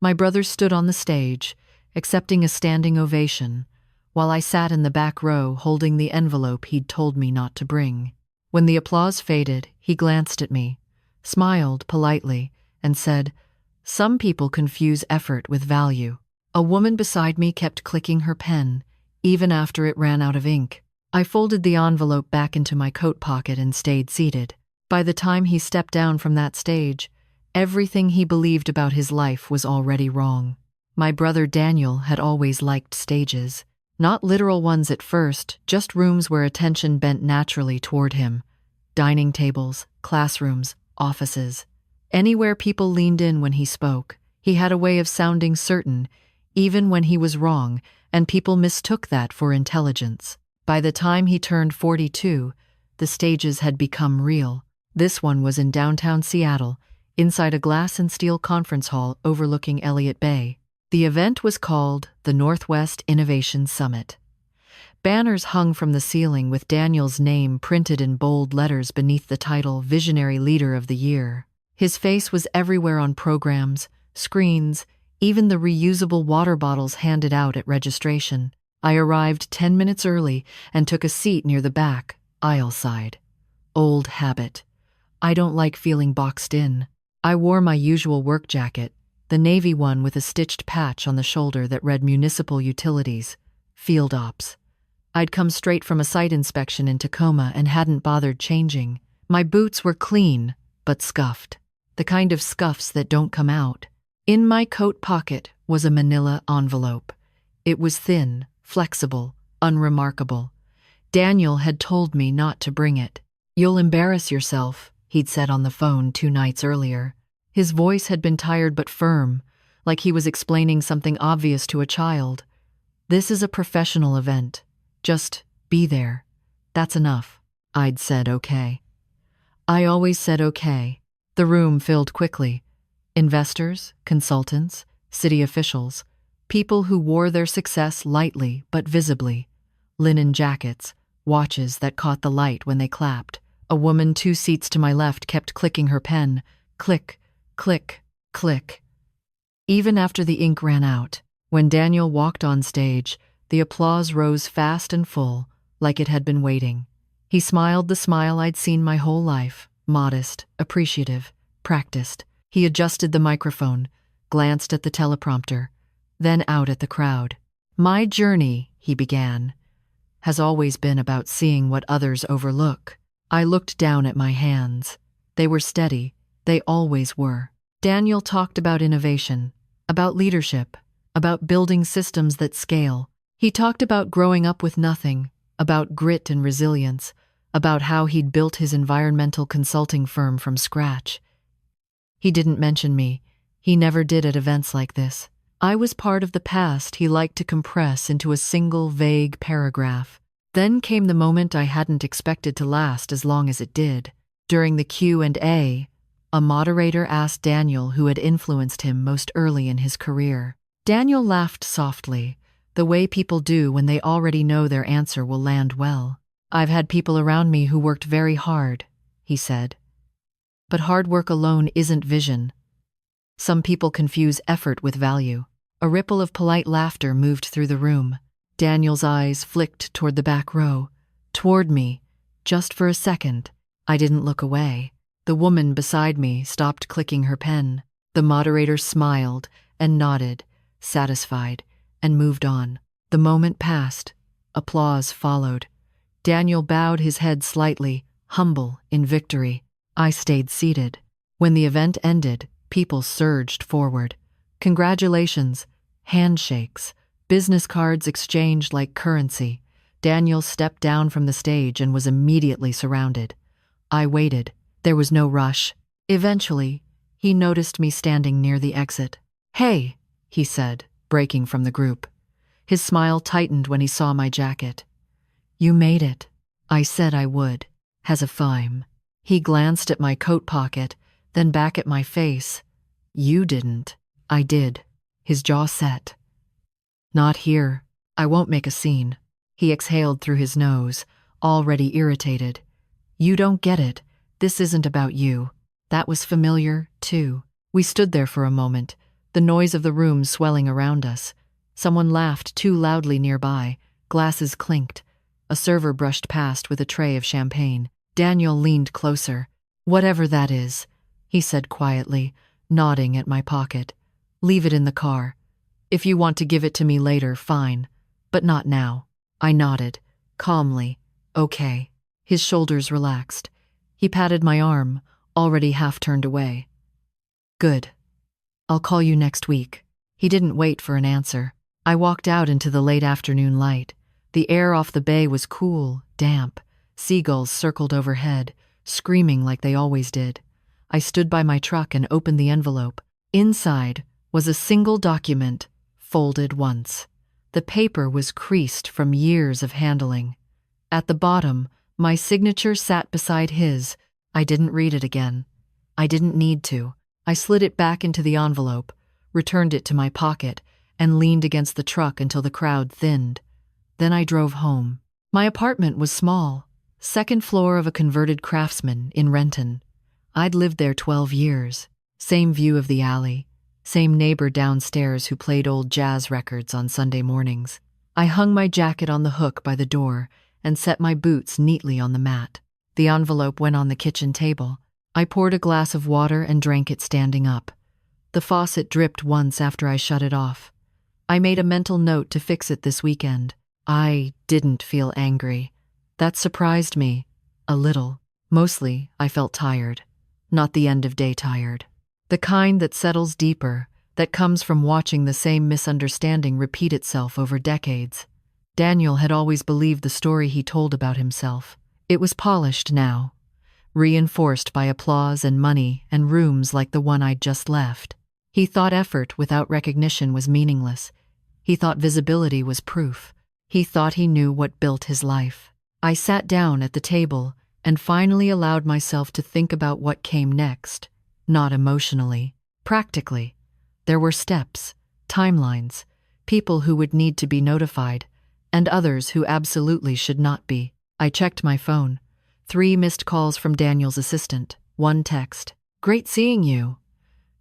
My brother stood on the stage, accepting a standing ovation, while I sat in the back row holding the envelope he'd told me not to bring. When the applause faded, he glanced at me, smiled politely, and said, "Some people confuse effort with value." A woman beside me kept clicking her pen, even after it ran out of ink. I folded the envelope back into my coat pocket and stayed seated. By the time he stepped down from that stage, everything he believed about his life was already wrong. My brother Daniel had always liked stages. Not literal ones at first, just rooms where attention bent naturally toward him. Dining tables, classrooms, offices. Anywhere people leaned in when he spoke. He had a way of sounding certain, even when he was wrong, and people mistook that for intelligence. By the time he turned 42, the stages had become real. This one was in downtown Seattle, inside a glass and steel conference hall overlooking Elliott Bay. The event was called the Northwest Innovation Summit. Banners hung from the ceiling with Daniel's name printed in bold letters beneath the title Visionary Leader of the Year. His face was everywhere on programs, screens, even the reusable water bottles handed out at registration. I arrived 10 minutes early and took a seat near the back, aisle side. Old habit. I don't like feeling boxed in. I wore my usual work jacket, the navy one with a stitched patch on the shoulder that read Municipal Utilities, Field Ops. I'd come straight from a site inspection in Tacoma and hadn't bothered changing. My boots were clean, but scuffed. The kind of scuffs that don't come out. In my coat pocket was a manila envelope. It was thin, flexible, unremarkable. Daniel had told me not to bring it. "You'll embarrass yourself," he'd said on the phone 2 nights earlier. His voice had been tired but firm, like he was explaining something obvious to a child. "This is a professional event. Just be there. That's enough." I'd said okay. I always said okay. The room filled quickly. Investors, consultants, city officials, people who wore their success lightly but visibly. Linen jackets, watches that caught the light when they clapped. A woman 2 seats to my left kept clicking her pen. Click, click, click. Even after the ink ran out, when Daniel walked on stage, the applause rose fast and full, like it had been waiting. He smiled the smile I'd seen my whole life, modest, appreciative, practiced. He adjusted the microphone, glanced at the teleprompter, then out at the crowd. "My journey," he began, "has always been about seeing what others overlook." I looked down at my hands. They were steady. They always were. Daniel talked about innovation, about leadership, about building systems that scale. He talked about growing up with nothing, about grit and resilience, about how he'd built his environmental consulting firm from scratch. He didn't mention me. He never did at events like this. I was part of the past he liked to compress into a single vague paragraph. Then came the moment I hadn't expected to last as long as it did. During the Q&A, a moderator asked Daniel who had influenced him most early in his career. Daniel laughed softly, the way people do when they already know their answer will land well. "I've had people around me who worked very hard," he said. "But hard work alone isn't vision. Some people confuse effort with value." A ripple of polite laughter moved through the room. Daniel's eyes flicked toward the back row, toward me, just for a second. I didn't look away. The woman beside me stopped clicking her pen. The moderator smiled and nodded, satisfied, and moved on. The moment passed. Applause followed. Daniel bowed his head slightly, humble in victory. I stayed seated. When the event ended, people surged forward. Congratulations, handshakes, business cards exchanged like currency. Daniel stepped down from the stage and was immediately surrounded. I waited. There was no rush. Eventually, he noticed me standing near the exit. "Hey," he said, breaking from the group. His smile tightened when he saw my jacket. "You made it." I said I would. "Has a fime." He glanced at my coat pocket, then back at my face. "You didn't." I did. His jaw set. "Not here. I won't make a scene." He exhaled through his nose, already irritated. "You don't get it. This isn't about you." That was familiar, too. We stood there for a moment, the noise of the room swelling around us. Someone laughed too loudly nearby, glasses clinked. A server brushed past with a tray of champagne. Daniel leaned closer. "Whatever that is," he said quietly, nodding at my pocket. "Leave it in the car. If you want to give it to me later, fine, but not now." I nodded, calmly. "Okay." His shoulders relaxed. He patted my arm, already half turned away. "Good. I'll call you next week." He didn't wait for an answer. I walked out into the late afternoon light. The air off the bay was cool, damp. Seagulls circled overhead, screaming like they always did. I stood by my truck and opened the envelope. Inside was a single document, folded once. The paper was creased from years of handling. At the bottom, my signature sat beside his. I didn't read it again. I didn't need to. I slid it back into the envelope, returned it to my pocket, and leaned against the truck until the crowd thinned. Then I drove home. My apartment was small, second floor of a converted Craftsman in Renton. I'd lived there 12 years. Same view of the alley, same neighbor downstairs who played old jazz records on Sunday mornings. I hung my jacket on the hook by the door and set my boots neatly on the mat. The envelope went on the kitchen table. I poured a glass of water and drank it standing up. The faucet dripped once after I shut it off. I made a mental note to fix it this weekend. I didn't feel angry. That surprised me, a little. Mostly, I felt tired. Not the end of day tired. The kind that settles deeper, that comes from watching the same misunderstanding repeat itself over decades. Daniel had always believed the story he told about himself. It was polished now, reinforced by applause and money and rooms like the one I'd just left. He thought effort without recognition was meaningless. He thought visibility was proof. He thought he knew what built his life. I sat down at the table and finally allowed myself to think about what came next. Not emotionally, practically. There were steps, timelines, people who would need to be notified, and others who absolutely should not be. I checked my phone. 3 missed calls from Daniel's assistant, 1 text. "Great seeing you.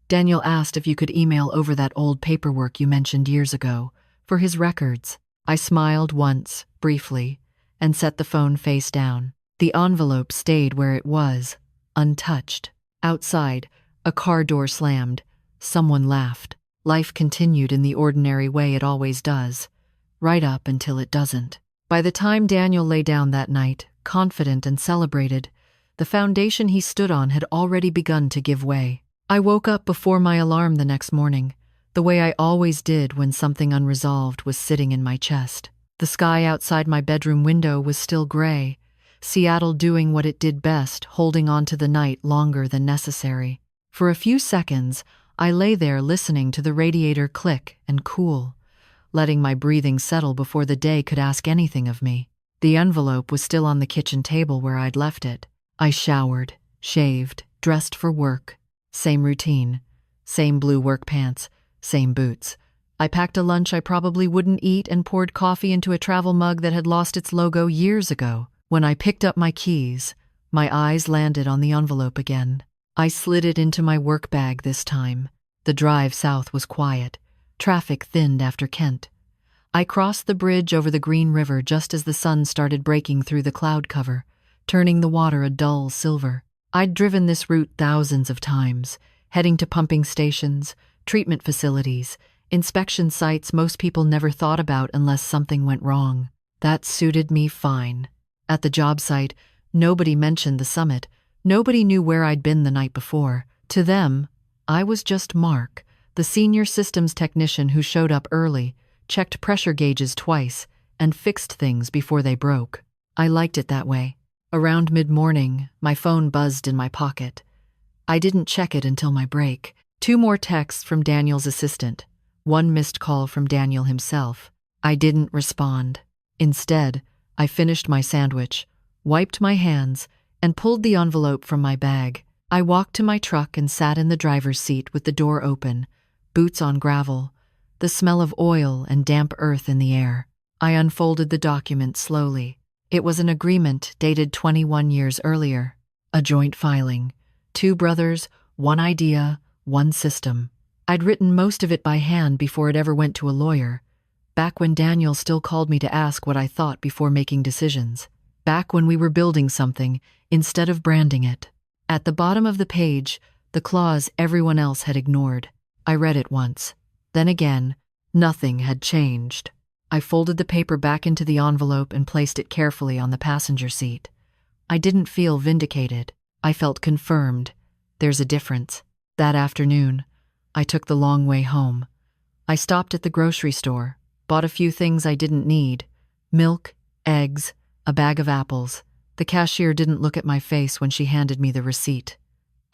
Daniel asked if you could email over that old paperwork you mentioned years ago, for his records." I smiled once, briefly, and set the phone face down. The envelope stayed where it was, untouched. Outside, a car door slammed. Someone laughed. Life continued in the ordinary way it always does, right up until it doesn't. By the time Daniel lay down that night, confident and celebrated, the foundation he stood on had already begun to give way. I woke up before my alarm the next morning, the way I always did when something unresolved was sitting in my chest. The sky outside my bedroom window was still gray, Seattle doing what it did best, holding on to the night longer than necessary. For a few seconds, I lay there listening to the radiator click and cool, letting my breathing settle before the day could ask anything of me. The envelope was still on the kitchen table where I'd left it. I showered, shaved, dressed for work. Same routine, same blue work pants, same boots. I packed a lunch I probably wouldn't eat and poured coffee into a travel mug that had lost its logo years ago. When I picked up my keys, my eyes landed on the envelope again. I slid it into my work bag this time. The drive south was quiet. Traffic thinned after Kent. I crossed the bridge over the Green River just as the sun started breaking through the cloud cover, turning the water a dull silver. I'd driven this route thousands of times, heading to pumping stations, treatment facilities, inspection sites most people never thought about unless something went wrong. That suited me fine. At the job site, nobody mentioned the summit. Nobody knew where I'd been the night before. To them, I was just Mark, the senior systems technician who showed up early, checked pressure gauges twice, and fixed things before they broke. I liked it that way. Around mid-morning, my phone buzzed in my pocket. I didn't check it until my break. 2 more texts from Daniel's assistant. 1 missed call from Daniel himself. I didn't respond. Instead, I finished my sandwich, wiped my hands, and pulled the envelope from my bag. I walked to my truck and sat in the driver's seat with the door open, boots on gravel, the smell of oil and damp earth in the air. I unfolded the document slowly. It was an agreement dated 21 years earlier. A joint filing. 2 brothers, 1 idea, 1 system. I'd written most of it by hand before it ever went to a lawyer, back when Daniel still called me to ask what I thought before making decisions, back when we were building something instead of branding it. At the bottom of the page, the clause everyone else had ignored. I read it once. Then again, nothing had changed. I folded the paper back into the envelope and placed it carefully on the passenger seat. I didn't feel vindicated. I felt confirmed. There's a difference. That afternoon, I took the long way home. I stopped at the grocery store, bought a few things I didn't need: milk, eggs, a bag of apples. The cashier didn't look at my face when she handed me the receipt.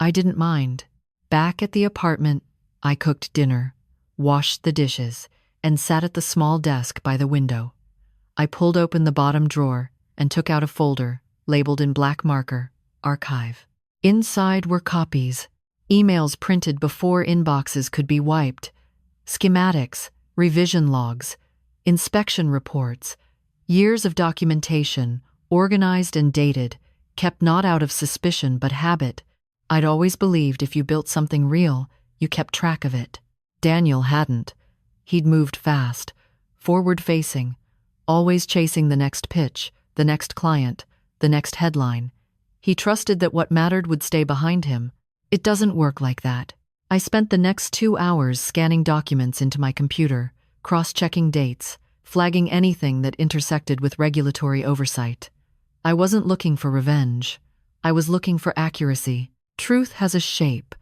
I didn't mind. Back at the apartment, I cooked dinner, washed the dishes, and sat at the small desk by the window. I pulled open the bottom drawer and took out a folder labeled in black marker, Archive. Inside were copies, emails printed before inboxes could be wiped, schematics, revision logs, inspection reports, years of documentation, organized and dated, kept not out of suspicion but habit. I'd always believed if you built something real, you kept track of it. Daniel hadn't. He'd moved fast, forward-facing, always chasing the next pitch, the next client, the next headline. He trusted that what mattered would stay behind him. It doesn't work like that. I spent the next 2 hours scanning documents into my computer, cross-checking dates, flagging anything that intersected with regulatory oversight. I wasn't looking for revenge. I was looking for accuracy. Truth has a shape,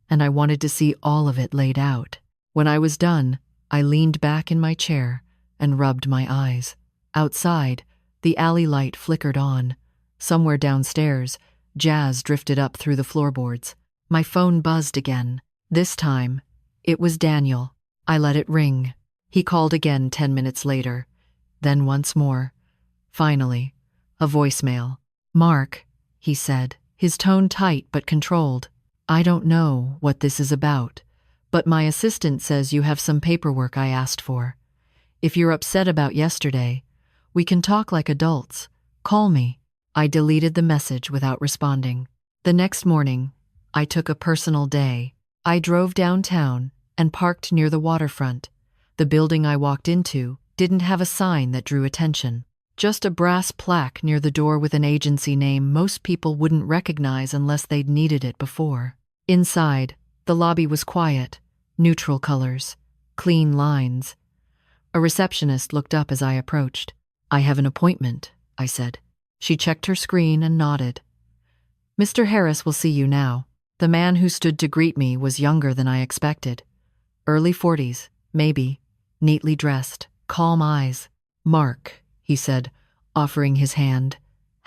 and I wanted to see all of it laid out. When I was done, I leaned back in my chair and rubbed my eyes. Outside, the alley light flickered on. Somewhere downstairs, jazz drifted up through the floorboards. My phone buzzed again. This time, it was Daniel. I let it ring. He called again 10 minutes later. Then once more. Finally, a voicemail. "Mark," he said, his tone tight but controlled. "I don't know what this is about, but my assistant says you have some paperwork I asked for. If you're upset about yesterday, we can talk like adults. Call me." I deleted the message without responding. The next morning, I took a personal day. I drove downtown and parked near the waterfront. The building I walked into didn't have a sign that drew attention. Just a brass plaque near the door with an agency name most people wouldn't recognize unless they'd needed it before. Inside, the lobby was quiet, neutral colors, clean lines. A receptionist looked up as I approached. "I have an appointment," I said. She checked her screen and nodded. "Mr. Harris will see you now." The man who stood to greet me was younger than I expected. Early 40s, maybe, neatly dressed, calm eyes. "Mark," he said, offering his hand.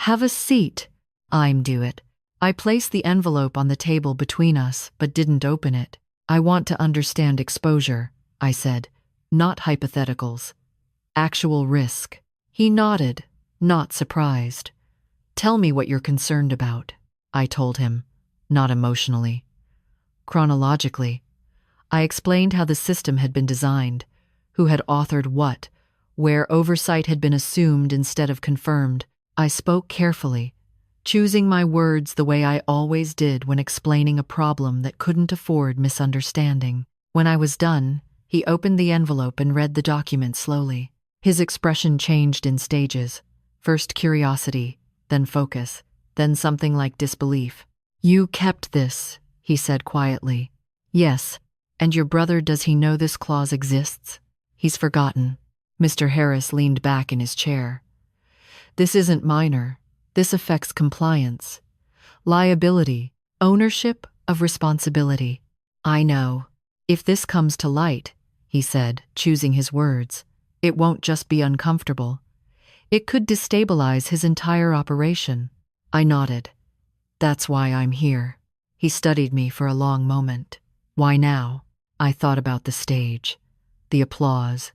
"Have a seat." "I'm due it." I placed the envelope on the table between us, but didn't open it. "I want to understand exposure," I said, "not hypotheticals. Actual risk." He nodded, not surprised. "Tell me what you're concerned about," I told him, not emotionally. Chronologically, I explained how the system had been designed, who had authored what, where oversight had been assumed instead of confirmed. I spoke carefully, choosing my words the way I always did when explaining a problem that couldn't afford misunderstanding. When I was done, he opened the envelope and read the document slowly. His expression changed in stages. First curiosity, then focus, then something like disbelief. "You kept this," he said quietly. "Yes. And your brother, does he know this clause exists?" "He's forgotten." Mr. Harris leaned back in his chair. "This isn't minor. This affects compliance, liability, ownership of responsibility." "I know. If this comes to light," he said, choosing his words, "it won't just be uncomfortable. It could destabilize his entire operation." I nodded. "That's why I'm here." He studied me for a long moment. "Why now?" I thought about the stage, the applause,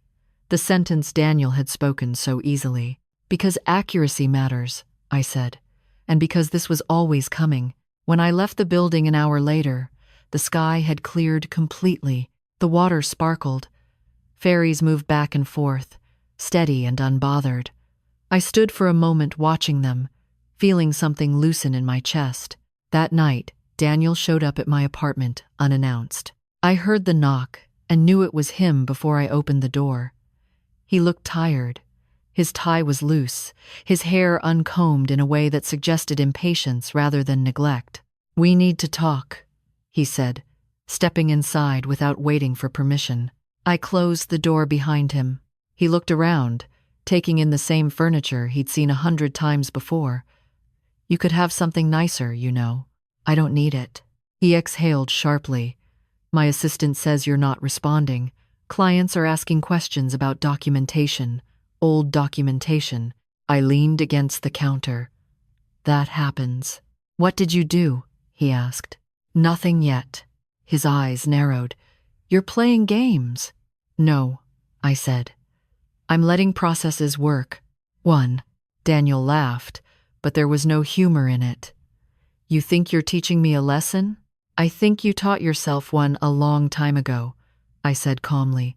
the sentence Daniel had spoken so easily. "Because accuracy matters," I said, "and because this was always coming." When I left the building an hour later, the sky had cleared completely. The water sparkled. Ferries moved back and forth, steady and unbothered. I stood for a moment watching them, feeling something loosen in my chest. That night, Daniel showed up at my apartment unannounced. I heard the knock and knew it was him before I opened the door. He looked tired. His tie was loose, his hair uncombed in a way that suggested impatience rather than neglect. "We need to talk," he said, stepping inside without waiting for permission. I closed the door behind him. He looked around, taking in the same furniture he'd seen 100 times before. "You could have something nicer, you know. I don't need it." He exhaled sharply. "My assistant says you're not responding. Clients are asking questions about documentation, old documentation." I leaned against the counter. "That happens." "What did you do?" he asked. "Nothing yet." His eyes narrowed. "You're playing games." "No," I said. "I'm letting processes work." "One." Daniel laughed, but there was no humor in it. "You think you're teaching me a lesson?" "I think you taught yourself one a long time ago," I said calmly.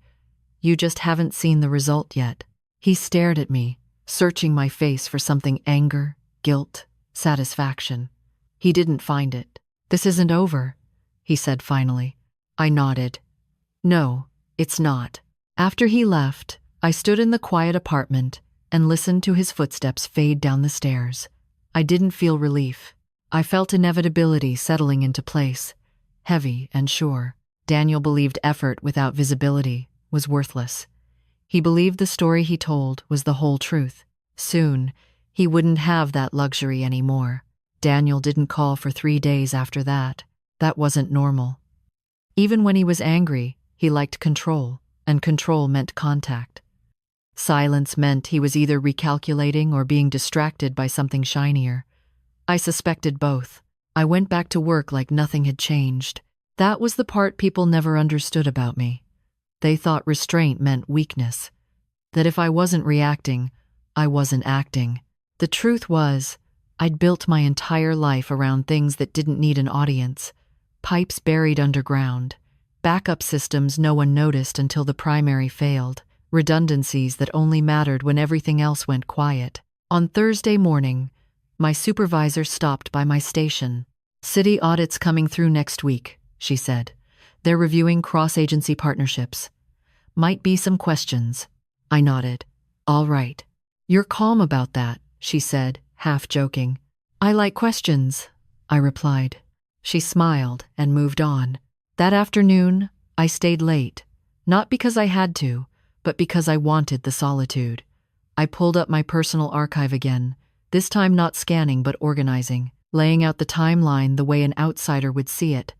"You just haven't seen the result yet." He stared at me, searching my face for something: anger, guilt, satisfaction. He didn't find it. "This isn't over," he said finally. I nodded. "No, it's not." After he left, I stood in the quiet apartment and listened to his footsteps fade down the stairs. I didn't feel relief. I felt inevitability settling into place, heavy and sure. Daniel believed effort without visibility was worthless. He believed the story he told was the whole truth. Soon, he wouldn't have that luxury anymore. Daniel didn't call for 3 days after that. That wasn't normal. Even when he was angry, he liked control, and control meant contact. Silence meant he was either recalculating or being distracted by something shinier. I suspected both. I went back to work like nothing had changed. That was the part people never understood about me. They thought restraint meant weakness, that if I wasn't reacting, I wasn't acting. The truth was, I'd built my entire life around things that didn't need an audience: pipes buried underground, backup systems no one noticed until the primary failed, redundancies that only mattered when everything else went quiet. On Thursday morning, my supervisor stopped by my station. "City audit's coming through next week," she said. "They're reviewing cross-agency partnerships. Might be some questions." I nodded. "All right." "You're calm about that," she said, half joking. "I like questions," I replied. She smiled and moved on. That afternoon, I stayed late, not because I had to, but because I wanted the solitude. I pulled up my personal archive again, this time not scanning but organizing, laying out the timeline the way an outsider would see it.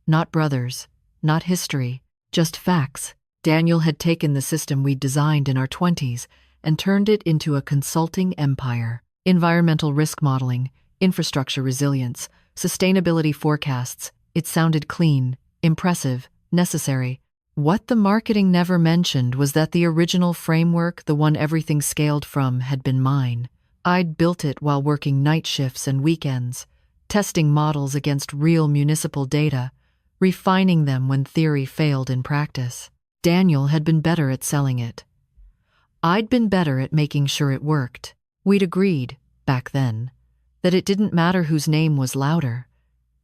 Not brothers, not history, just facts. Daniel had taken the system we'd designed in our 20s and turned it into a consulting empire. Environmental risk modeling, infrastructure resilience, sustainability forecasts. It sounded clean, impressive, necessary. What the marketing never mentioned was that the original framework, the one everything scaled from, had been mine. I'd built it while working night shifts and weekends, testing models against real municipal data, refining them when theory failed in practice. Daniel had been better at selling it. I'd been better at making sure it worked. We'd agreed, back then, that it didn't matter whose name was louder,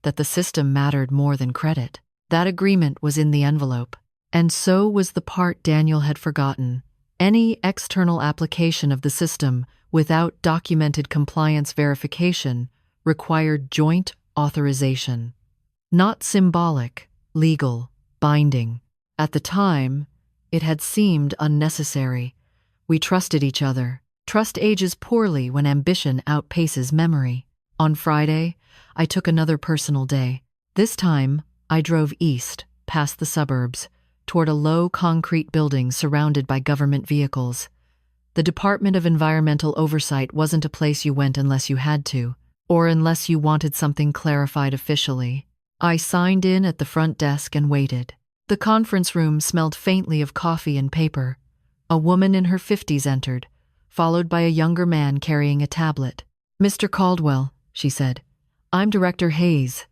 that the system mattered more than credit. That agreement was in the envelope. And so was the part Daniel had forgotten. Any external application of the system without documented compliance verification required joint authorization. Not symbolic, legal, binding. At the time, it had seemed unnecessary. We trusted each other. Trust ages poorly when ambition outpaces memory. On Friday, I took another personal day. This time, I drove east, past the suburbs, toward a low concrete building surrounded by government vehicles. The Department of Environmental Oversight wasn't a place you went unless you had to, or unless you wanted something clarified officially. I signed in at the front desk and waited. The conference room smelled faintly of coffee and paper. A woman in her 50s entered, followed by a younger man carrying a tablet. "Mr. Caldwell," she said. "I'm Director Hayes.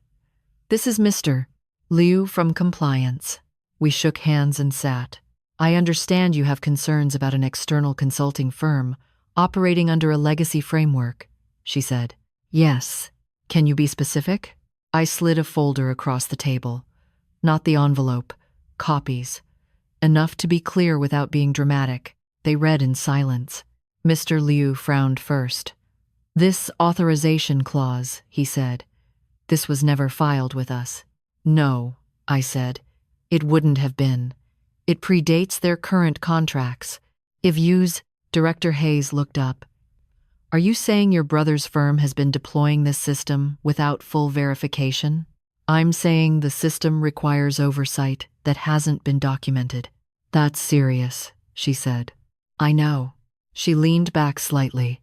This is Mr. Liu from Compliance." We shook hands and sat. "I understand you have concerns about an external consulting firm operating under a legacy framework," she said. "Yes. Can you be specific?" I slid a folder across the table. Not the envelope. Copies. Enough to be clear without being dramatic. They read in silence. Mr. Liu frowned first. "This authorization clause," he said. "This was never filed with us." "No," I said. "It wouldn't have been. It predates their current contracts. If yous..." Director Hayes looked up. "Are you saying your brother's firm has been deploying this system without full verification?" "I'm saying the system requires oversight that hasn't been documented." "That's serious," she said. "I know." She leaned back slightly.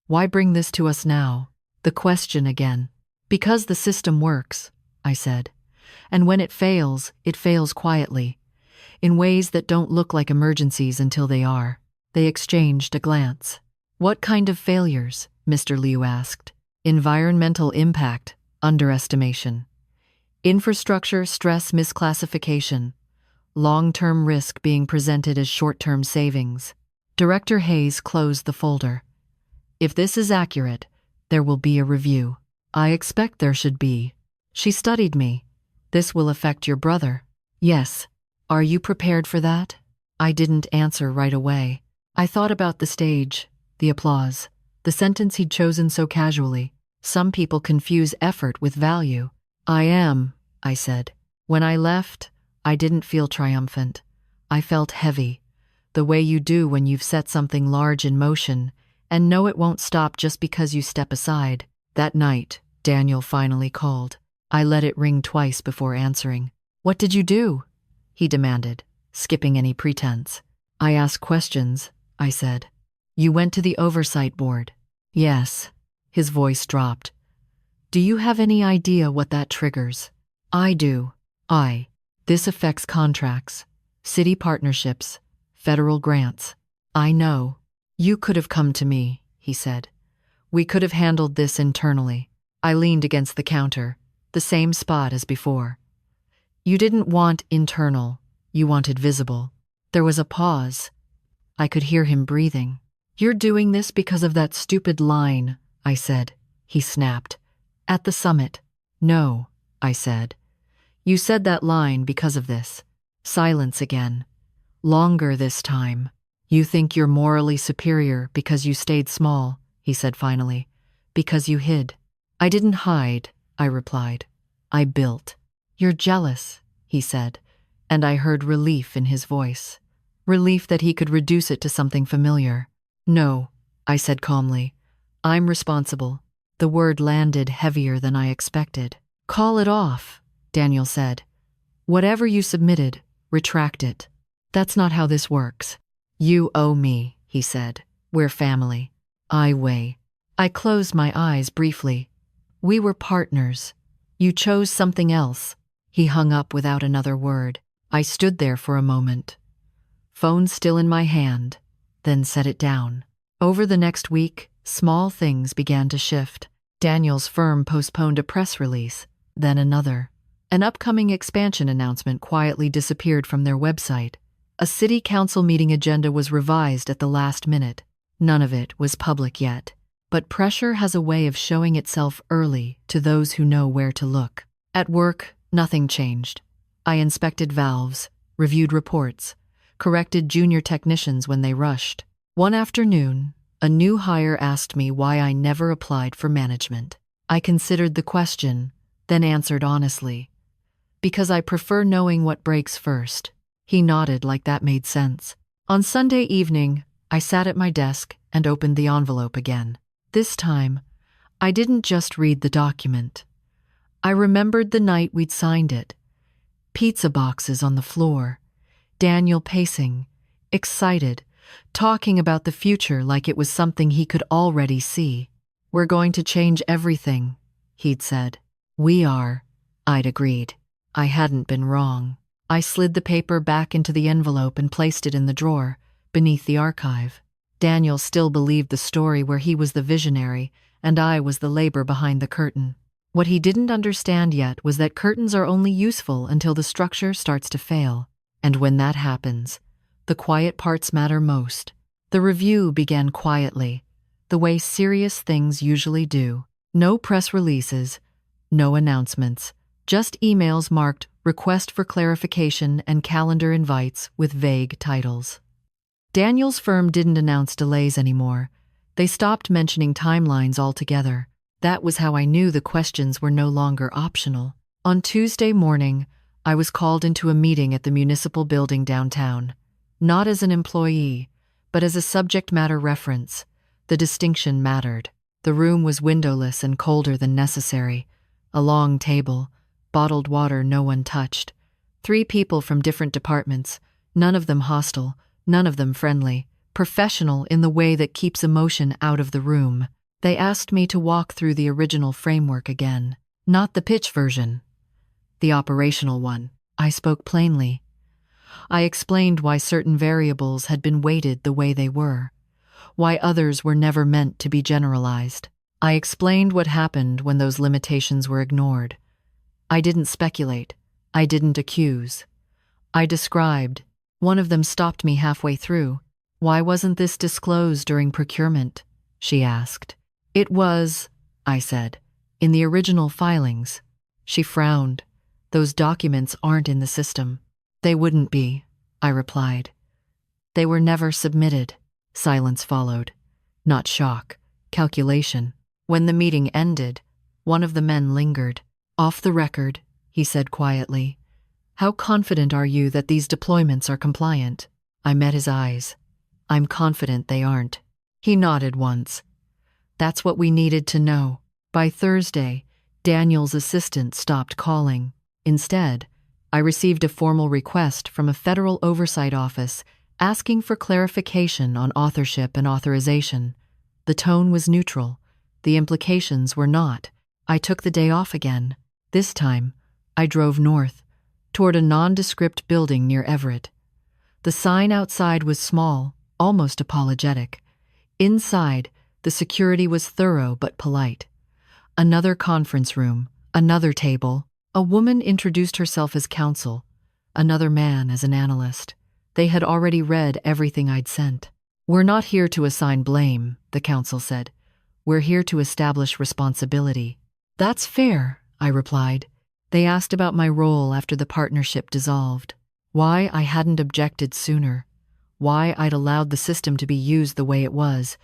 "Why bring this to us now?" The question again. "Because the system works," I said. "And when it fails quietly, in ways that don't look like emergencies until they are." They exchanged a glance. "What kind of failures?" Mr. Liu asked. "Environmental impact, underestimation. Infrastructure stress misclassification. Long-term risk being presented as short-term savings." Director Hayes closed the folder. "If this is accurate, there will be a review." "I expect there should be." She studied me. "This will affect your brother." "Yes." "Are you prepared for that?" I didn't answer right away. I thought about the stage, the applause, the sentence he'd chosen so casually. Some people confuse effort with value. "I am," I said. "When I left, I didn't feel triumphant. I felt heavy, the way you do when you've set something large in motion and know it won't stop just because you step aside." That night, Daniel finally called. I let it ring twice before answering. "What did you do?" he demanded, skipping any pretense. "I asked questions," I said. "You went to the oversight board?" "Yes." His voice dropped. "Do you have any idea what that triggers?" "I do." This affects contracts, city partnerships, federal grants." "I know." "You could have come to me," he said. "We could have handled this internally." I leaned against the counter, the same spot as before. "You didn't want internal, you wanted visible." There was a pause. I could hear him breathing. "You're doing this because of that stupid line," I said. He snapped. "At the summit." "No," I said. "You said that line because of this." Silence again. Longer this time. "You think you're morally superior because you stayed small," he said finally. "Because you hid." "I didn't hide," I replied. "I built." "You're jealous," he said, and I heard relief in his voice. Relief that he could reduce it to something familiar. "No," I said calmly. "I'm responsible." The word landed heavier than I expected. "Call it off," Daniel said. "Whatever you submitted, retract it. That's not how this works." "You owe me," he said. "We're family." I closed my eyes briefly. "We were partners. You chose something else." He hung up without another word. I stood there for a moment, phone still in my hand, then set it down. Over the next week, small things began to shift. Daniel's firm postponed a press release, then another. An upcoming expansion announcement quietly disappeared from their website. A city council meeting agenda was revised at the last minute. None of it was public yet. But pressure has a way of showing itself early to those who know where to look. At work, nothing changed. I inspected valves, reviewed reports, corrected junior technicians when they rushed. One afternoon, a new hire asked me why I never applied for management. I considered the question, then answered honestly. "Because I prefer knowing what breaks first." He nodded like that made sense. On Sunday evening, I sat at my desk and opened the envelope again. This time, I didn't just read the document. I remembered the night we'd signed it. Pizza boxes on the floor, Daniel pacing, excited, talking about the future like it was something he could already see. "We're going to change everything," he'd said. "We are," I'd agreed. I hadn't been wrong. I slid the paper back into the envelope and placed it in the drawer, beneath the archive. Daniel still believed the story where he was the visionary and I was the labor behind the curtain. What he didn't understand yet was that curtains are only useful until the structure starts to fail. And when that happens, the quiet parts matter most. The review began quietly, the way serious things usually do. No press releases, no announcements, just emails marked request for clarification, and calendar invites with vague titles. Daniel's firm didn't announce delays anymore. They stopped mentioning timelines altogether. That was how I knew the questions were no longer optional. On Tuesday morning, I was called into a meeting at the municipal building downtown. Not as an employee, but as a subject matter reference. The distinction mattered. The room was windowless and colder than necessary. A long table, bottled water no one touched. 3 people from different departments, none of them hostile, none of them friendly, professional in the way that keeps emotion out of the room. They asked me to walk through the original framework again, not the pitch version, the operational one. I spoke plainly. I explained why certain variables had been weighted the way they were, why others were never meant to be generalized. I explained what happened when those limitations were ignored. I didn't speculate. I didn't accuse. I described. One of them stopped me halfway through. "Why wasn't this disclosed during procurement?" she asked. "It was," I said, "in the original filings." She frowned. "Those documents aren't in the system." "They wouldn't be," I replied. "They were never submitted." Silence followed. Not shock, calculation. When the meeting ended, one of the men lingered. "Off the record," he said quietly. "How confident are you that these deployments are compliant?" I met his eyes. "I'm confident they aren't." He nodded once. "That's what we needed to know." By Thursday, Daniel's assistant stopped calling. Instead, I received a formal request from a federal oversight office asking for clarification on authorship and authorization. The tone was neutral. The implications were not. I took the day off again. This time, I drove north, toward a nondescript building near Everett. The sign outside was small, almost apologetic. Inside, the security was thorough but polite. Another conference room, another table. A woman introduced herself as counsel, another man as an analyst. They had already read everything I'd sent. "We're not here to assign blame," the counsel said. "We're here to establish responsibility." "That's fair," I replied. They asked about my role after the partnership dissolved, why I hadn't objected sooner, why I'd allowed the system to be used the way it was.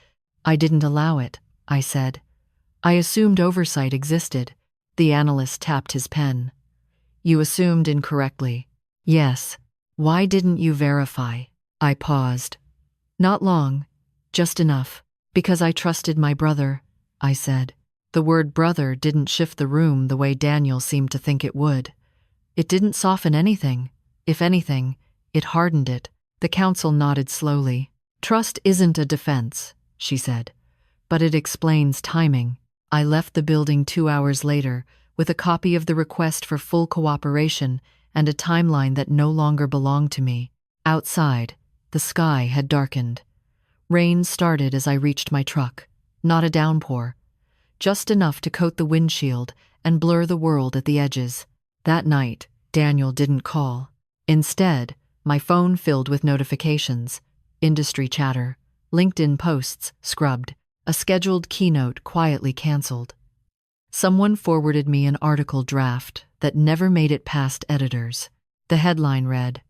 "I didn't allow it," I said. "I assumed oversight existed." The analyst tapped his pen. "You assumed incorrectly." "Yes. Why didn't you verify?" I paused. "Not long, just enough. Because I trusted my brother," I said. The word brother didn't shift the room the way Daniel seemed to think it would. It didn't soften anything. If anything, it hardened it. The counsel nodded slowly. "Trust isn't a defense," she said, "but it explains timing." I left the building 2 hours later with a copy of the request for full cooperation and a timeline that no longer belonged to me. Outside, the sky had darkened. Rain started as I reached my truck. Not a downpour, just enough to coat the windshield and blur the world at the edges. That night, Daniel didn't call. Instead, my phone filled with notifications, industry chatter, LinkedIn posts scrubbed, a scheduled keynote quietly canceled. Someone forwarded me an article draft that never made it past editors. The headline read,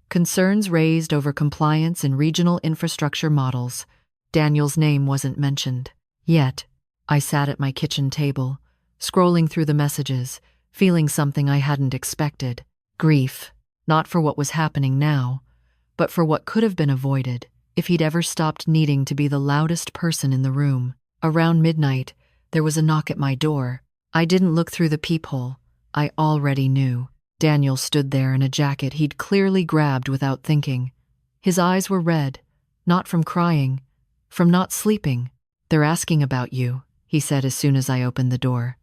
"Concerns raised over compliance in regional infrastructure models." Daniel's name wasn't mentioned. Yet, I sat at my kitchen table, scrolling through the messages, feeling something I hadn't expected. Grief, not for what was happening now, but for what could have been avoided if he'd ever stopped needing to be the loudest person in the room. Around midnight, there was a knock at my door. I didn't look through the peephole. I already knew. Daniel stood there in a jacket he'd clearly grabbed without thinking. His eyes were red, not from crying, from not sleeping. "They're asking about you," he said as soon as I opened the door.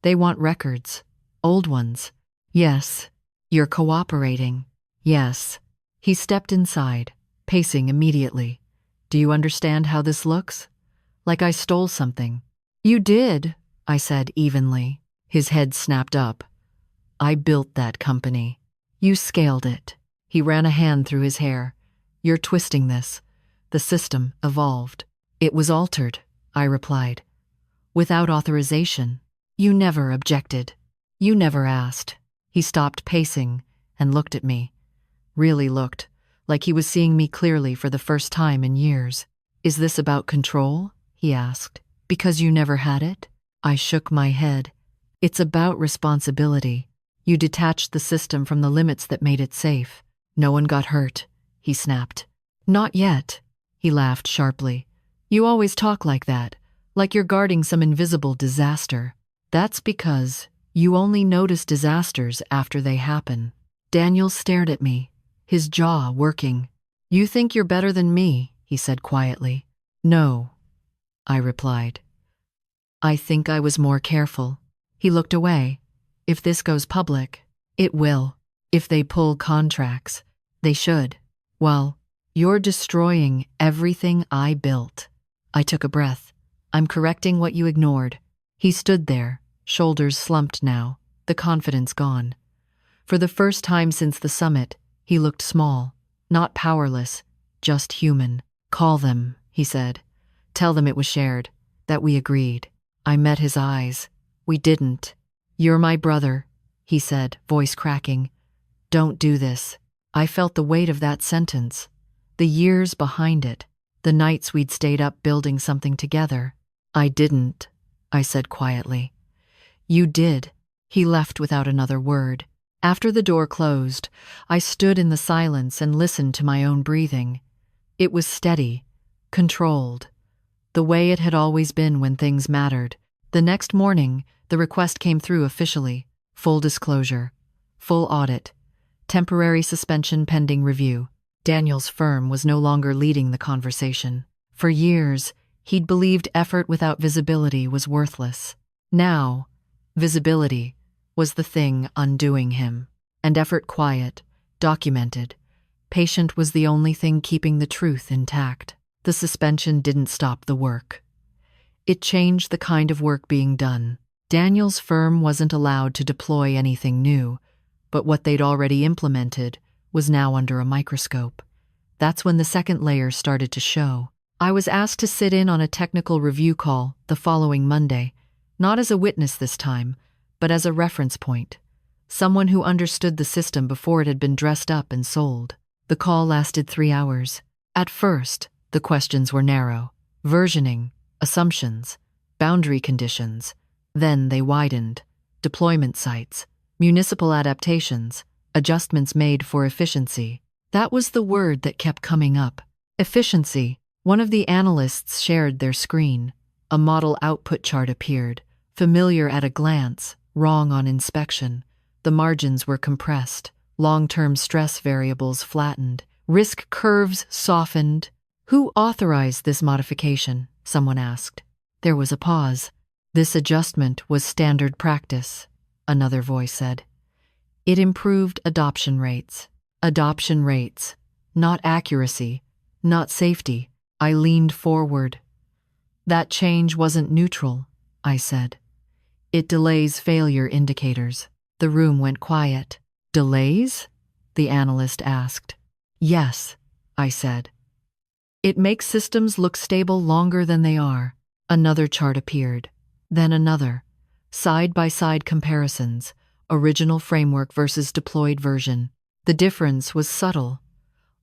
"They want records. Old ones." "Yes." "You're cooperating." "Yes." He stepped inside, pacing immediately. "Do you understand how this looks? Like I stole something." "You did," I said evenly. His head snapped up. "I built that company. You scaled it." He ran a hand through his hair. "You're twisting this. The system evolved." "It was altered," I replied. "Without authorization. You never objected. You never asked." He stopped pacing and looked at me. Really looked, like he was seeing me clearly for the first time in years. "Is this about control?" he asked. "Because you never had it?" I shook my head. "It's about responsibility. You detached the system from the limits that made it safe. No one got hurt," he snapped. "Not yet," he laughed sharply. "You always talk like that, like you're guarding some invisible disaster. That's because you only notice disasters after they happen." Daniel stared at me, his jaw working. "You think you're better than me," he said quietly. "No," I replied. "I think I was more careful." He looked away. "If this goes public, it will. If they pull contracts, they should. Well, you're destroying everything I built." I took a breath. "I'm correcting what you ignored." He stood there, shoulders slumped now, the confidence gone. For the first time since the summit, he looked small, not powerless, just human. "Call them," he said. "Tell them it was shared, that we agreed." I met his eyes. "We didn't." "You're my brother," he said, voice cracking. "Don't do this." I felt the weight of that sentence, the years behind it, the nights we'd stayed up building something together. "I didn't," I said quietly. "You did." He left without another word. After the door closed, I stood in the silence and listened to my own breathing. It was steady, controlled, the way it had always been when things mattered. The next morning, the request came through officially. Full disclosure, full audit, temporary suspension pending review. Daniel's firm was no longer leading the conversation. For years, he'd believed effort without visibility was worthless. Now, visibility was the thing undoing him. And effort quiet, documented, patient was the only thing keeping the truth intact. The suspension didn't stop the work. It changed the kind of work being done. Daniel's firm wasn't allowed to deploy anything new, but what they'd already implemented was now under a microscope. That's when the second layer started to show. I was asked to sit in on a technical review call the following Monday, not as a witness this time, but as a reference point. Someone who understood the system before it had been dressed up and sold. The call lasted 3 hours. At first, the questions were narrow. Versioning, assumptions, boundary conditions. Then they widened. Deployment sites, municipal adaptations, adjustments made for efficiency. That was the word that kept coming up. Efficiency. One of the analysts shared their screen. A model output chart appeared, familiar at a glance, wrong on inspection. The margins were compressed, long-term stress variables flattened, risk curves softened. "Who authorized this modification?" someone asked. There was a pause. "This adjustment was standard practice," another voice said. "It improved adoption rates." Adoption rates, not accuracy, not safety. I leaned forward. "That change wasn't neutral," I said. "It delays failure indicators." The room went quiet. "Delays?" the analyst asked. "Yes," I said. "It makes systems look stable longer than they are." Another chart appeared, then another. Side-by-side comparisons, original framework versus deployed version. The difference was subtle,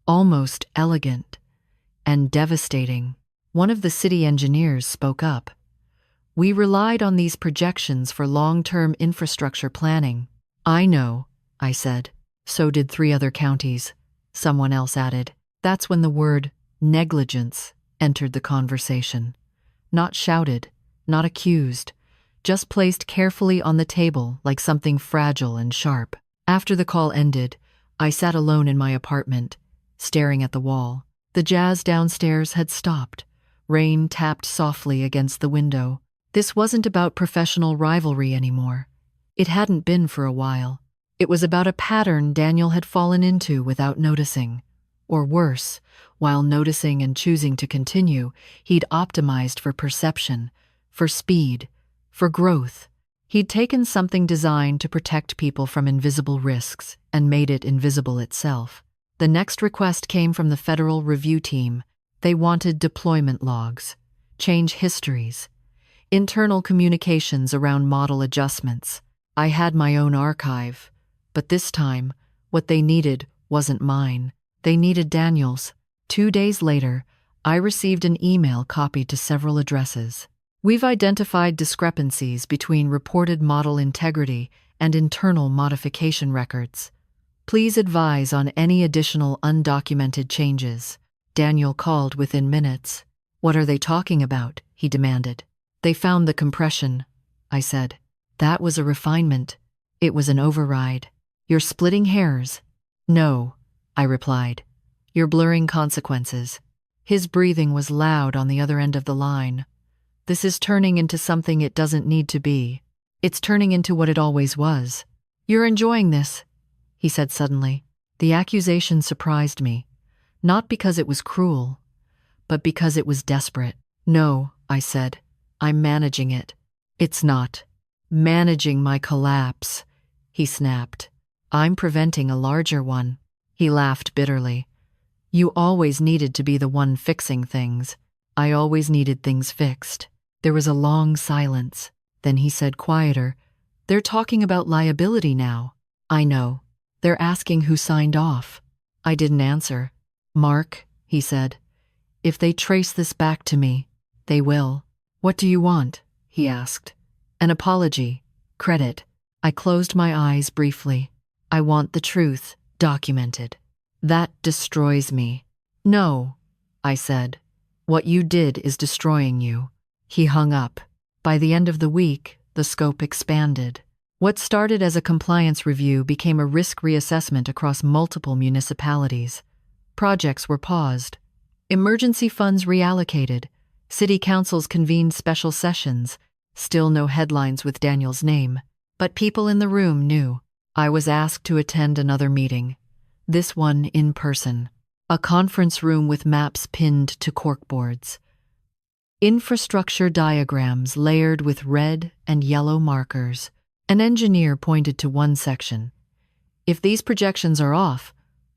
almost elegant, and devastating. One of the city engineers spoke up. "We relied on these projections for long-term infrastructure planning." "I know," I said. "So did 3 other counties." Someone else added. That's when the word negligence entered the conversation. Not shouted, not accused, just placed carefully on the table like something fragile and sharp. After the call ended, I sat alone in my apartment, staring at the wall. The jazz downstairs had stopped. Rain tapped softly against the window. This wasn't about professional rivalry anymore. It hadn't been for a while. It was about a pattern Daniel had fallen into without noticing. Or worse, while noticing and choosing to continue, he'd optimized for perception, for speed, for growth. He'd taken something designed to protect people from invisible risks and made it invisible itself. The next request came from the federal review team. They wanted deployment logs, change histories, internal communications around model adjustments. I had my own archive, But this time, what they needed wasn't mine. They needed Daniel's. 2 days later, I received an email copied to several addresses. We've identified discrepancies between reported model integrity and internal modification records. Please advise on any additional undocumented changes. Daniel called within minutes. What are they talking about? He demanded. They found the compression, I said. That was a refinement. It was an override. You're splitting hairs. No, I replied. You're blurring consequences. His breathing was loud on the other end of the line. This is turning into something it doesn't need to be. It's turning into what it always was. You're enjoying this, he said suddenly. The accusation surprised me, not because it was cruel, but because it was desperate. No, I said. I'm managing it. It's not managing my collapse, he snapped. I'm preventing a larger one. He laughed bitterly. You always needed to be the one fixing things. I always needed things fixed. There was a long silence. Then he said quieter, They're talking about liability now. I know. They're asking who signed off. I didn't answer. Mark, he said, if they trace this back to me, they will. What do you want? He asked. An apology. Credit. I closed my eyes briefly. I want the truth, documented. That destroys me. No, I said. What you did is destroying you. He hung up. By the end of the week, the scope expanded. What started as a compliance review became a risk reassessment across multiple municipalities. Projects were paused. Emergency funds reallocated. City councils convened special sessions. Still no headlines with Daniel's name. But people in the room knew. I was asked to attend another meeting. This one in person. A conference room with maps pinned to corkboards. Infrastructure diagrams layered with red and yellow markers. An engineer pointed to one section. If these projections are off,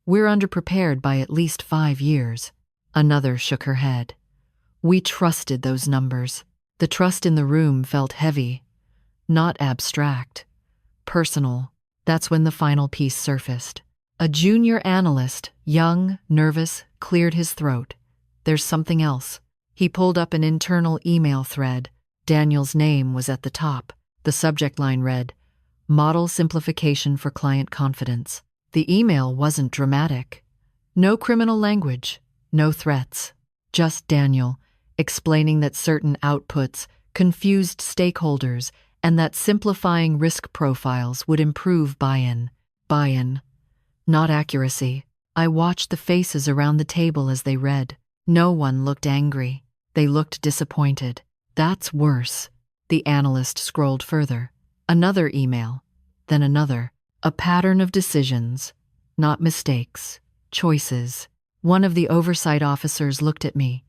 we're underprepared by at least 5 years. Another shook her head. We trusted those numbers. The trust in the room felt heavy, not abstract, personal. That's when the final piece surfaced. A junior analyst, young, nervous, cleared his throat. There's something else. He pulled up an internal email thread. Daniel's name was at the top. The subject line read, Model Simplification for Client Confidence. The email wasn't dramatic. No criminal language, no threats. Just Daniel, explaining that certain outputs confused stakeholders and that simplifying risk profiles would improve buy-in. Buy-in, not accuracy. I watched the faces around the table as they read. No one looked angry. They looked disappointed. That's worse. The analyst scrolled further. Another email, then another. A pattern of decisions, not mistakes, choices. One of the oversight officers looked at me.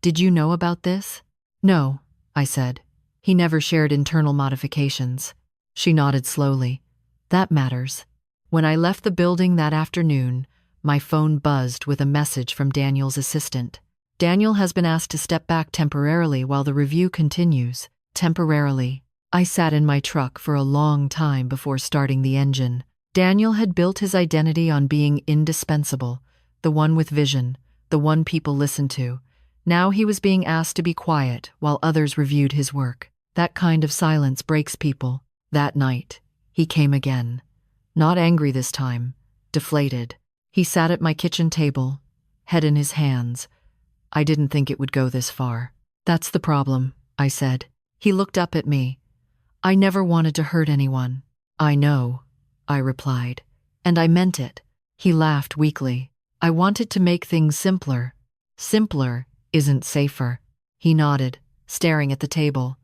Did you know about this? No, I said. He never shared internal modifications. She nodded slowly. That matters. When I left the building that afternoon, my phone buzzed with a message from Daniel's assistant. Daniel has been asked to step back temporarily while the review continues. Temporarily. I sat in my truck for a long time before starting the engine. Daniel had built his identity on being indispensable, the one with vision, the one people listened to. Now he was being asked to be quiet while others reviewed his work. That kind of silence breaks people. That night, he came again. Not angry this time, deflated. He sat at my kitchen table, head in his hands. I didn't think it would go this far. That's the problem, I said. He looked up at me. I never wanted to hurt anyone. I know, I replied. And I meant it. He laughed weakly. I wanted to make things simpler. Simpler isn't safer. He nodded, staring at the table.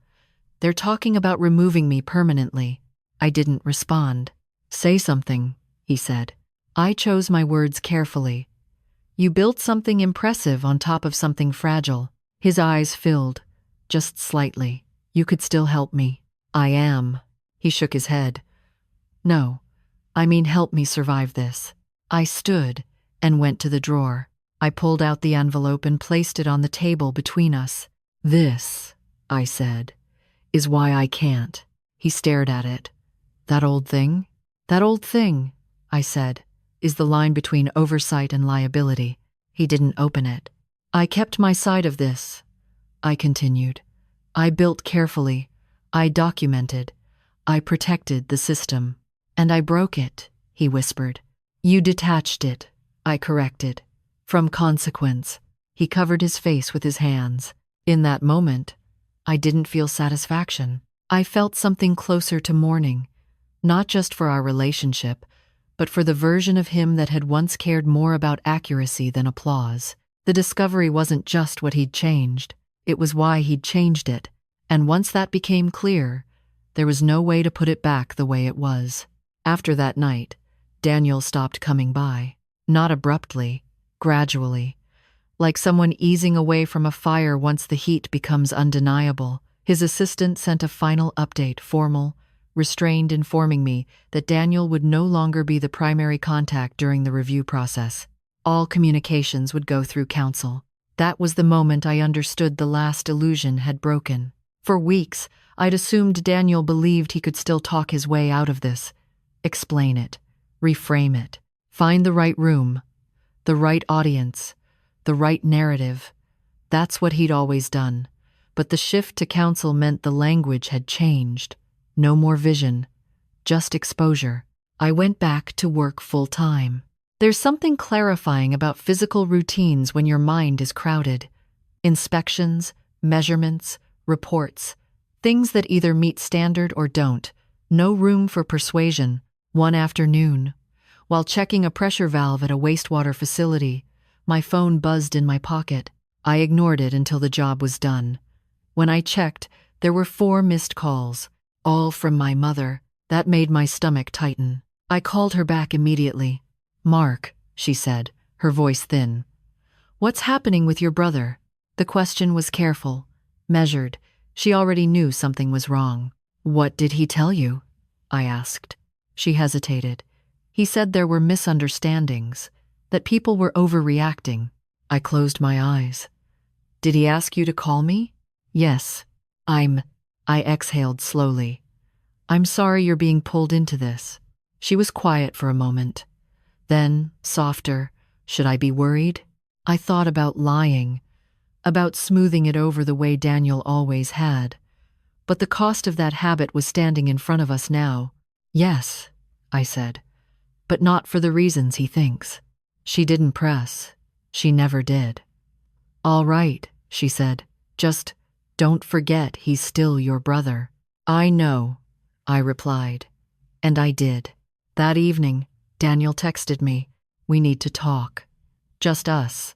They're talking about removing me permanently. I didn't respond. Say something, he said. I chose my words carefully. You built something impressive on top of something fragile. His eyes filled, just slightly. You could still help me. I am. He shook his head. No, I mean help me survive this. I stood and went to the drawer. I pulled out the envelope and placed it on the table between us. This, I said, is why I can't. He stared at it. That old thing? That old thing, I said, is the line between oversight and liability. He didn't open it. I kept my side of this, I continued. I built carefully. I documented. I protected the system. And I broke it, he whispered. You detached it, I corrected. From consequence. He covered his face with his hands. In that moment, I didn't feel satisfaction. I felt something closer to mourning, not just for our relationship, but for the version of him that had once cared more about accuracy than applause. The discovery wasn't just what he'd changed, it was why he'd changed it, and once that became clear, there was no way to put it back the way it was. After that night, Daniel stopped coming by. Not abruptly, gradually. Like someone easing away from a fire once the heat becomes undeniable. His assistant sent a final update, formal, restrained, informing me that Daniel would no longer be the primary contact during the review process. All communications would go through counsel. That was the moment I understood the last illusion had broken. For weeks, I'd assumed Daniel believed he could still talk his way out of this. Explain it, reframe it, find the right room, the right audience, the right narrative. That's what he'd always done. But the shift to counsel meant the language had changed. No more vision, just exposure. I went back to work full-time. There's something clarifying about physical routines when your mind is crowded. Inspections, measurements, reports, things that either meet standard or don't. No room for persuasion. One afternoon, while checking a pressure valve at a wastewater facility, my phone buzzed in my pocket. I ignored it until the job was done. When I checked, there were 4 missed calls, all from my mother. That made my stomach tighten. I called her back immediately. "Mark," she said, her voice thin. "What's happening with your brother?" The question was careful, measured. She already knew something was wrong. "What did he tell you?" I asked. She hesitated. "He said there were misunderstandings, that people were overreacting." I closed my eyes. "Did he ask you to call me?" "Yes. I exhaled slowly. "I'm sorry you're being pulled into this." She was quiet for a moment. Then, softer, "Should I be worried?" I thought about lying, about smoothing it over the way Daniel always had. But the cost of that habit was standing in front of us now. "Yes," I said, "but not for the reasons he thinks." She didn't press. She never did. "All right," she said, "just don't forget he's still your brother." "I know," I replied. And I did. That evening, Daniel texted me, "We need to talk. Just us.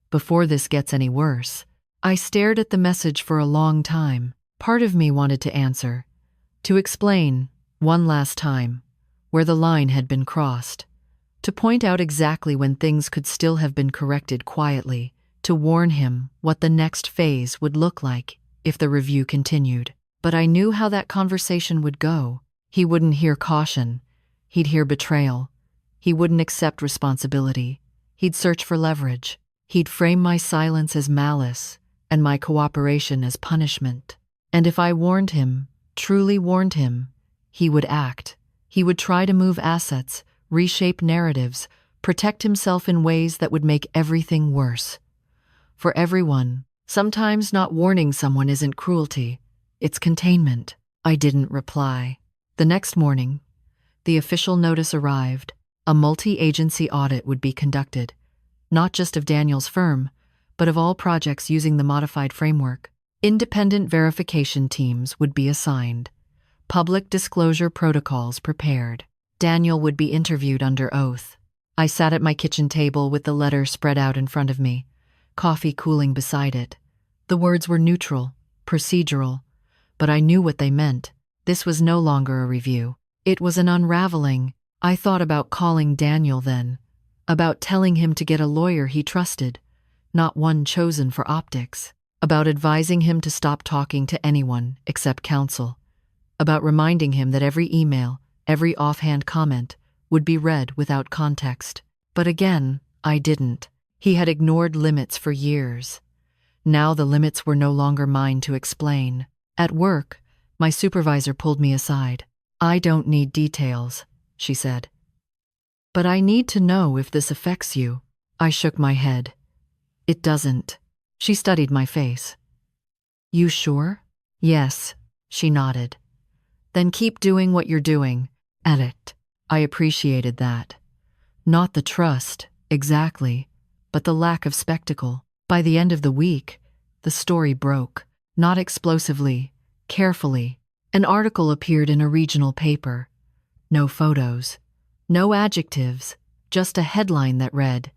Before this gets any worse." I stared at the message for a long time. Part of me wanted to answer, to explain, one last time, where the line had been crossed, to point out exactly when things could still have been corrected quietly, to warn him what the next phase would look like if the review continued. But I knew how that conversation would go. He wouldn't hear caution. He'd hear betrayal. He wouldn't accept responsibility. He'd search for leverage. He'd frame my silence as malice and my cooperation as punishment. And if I warned him, truly warned him, he would act. He would try to move assets, reshape narratives, protect himself in ways that would make everything worse. For everyone, sometimes not warning someone isn't cruelty, it's containment. I didn't reply. The next morning, the official notice arrived. A multi-agency audit would be conducted, not just of Daniel's firm, but of all projects using the modified framework. Independent verification teams would be assigned. Public disclosure protocols prepared. Daniel would be interviewed under oath. I sat at my kitchen table with the letter spread out in front of me, coffee cooling beside it. The words were neutral, procedural, but I knew what they meant. This was no longer a review. It was an unraveling. I thought about calling Daniel then, about telling him to get a lawyer he trusted, not one chosen for optics, about advising him to stop talking to anyone except counsel, about reminding him that every email, every offhand comment, would be read without context. But again, I didn't. He had ignored limits for years. Now the limits were no longer mine to explain. At work, my supervisor pulled me aside. "I don't need details," she said. But I need to know if this affects you. I shook my head. It doesn't. She studied my face. You sure? Yes, she nodded. Then keep doing what you're doing. Addict. I appreciated that. Not the trust, exactly, but the lack of spectacle. By the end of the week, the story broke. Not explosively, carefully. An article appeared in a regional paper. No photos. No adjectives. Just a headline that read,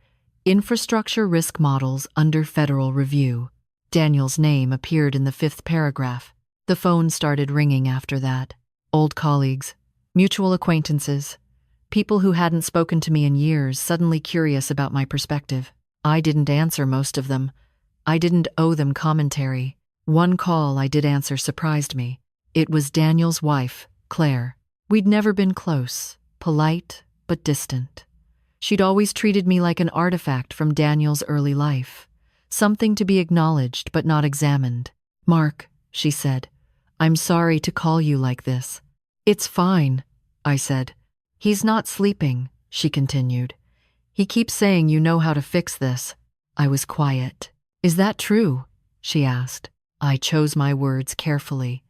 Infrastructure Risk Models Under Federal Review. Daniel's name appeared in the 5th paragraph. The phone started ringing after that. Old colleagues, mutual acquaintances, people who hadn't spoken to me in years suddenly curious about my perspective. I didn't answer most of them. I didn't owe them commentary. One call I did answer surprised me. It was Daniel's wife, Claire. We'd never been close, polite but distant. She'd always treated me like an artifact from Daniel's early life, something to be acknowledged but not examined. Mark, she said, I'm sorry to call you like this. It's fine, I said. He's not sleeping, she continued. He keeps saying you know how to fix this. I was quiet. Is that true? She asked. I chose my words carefully.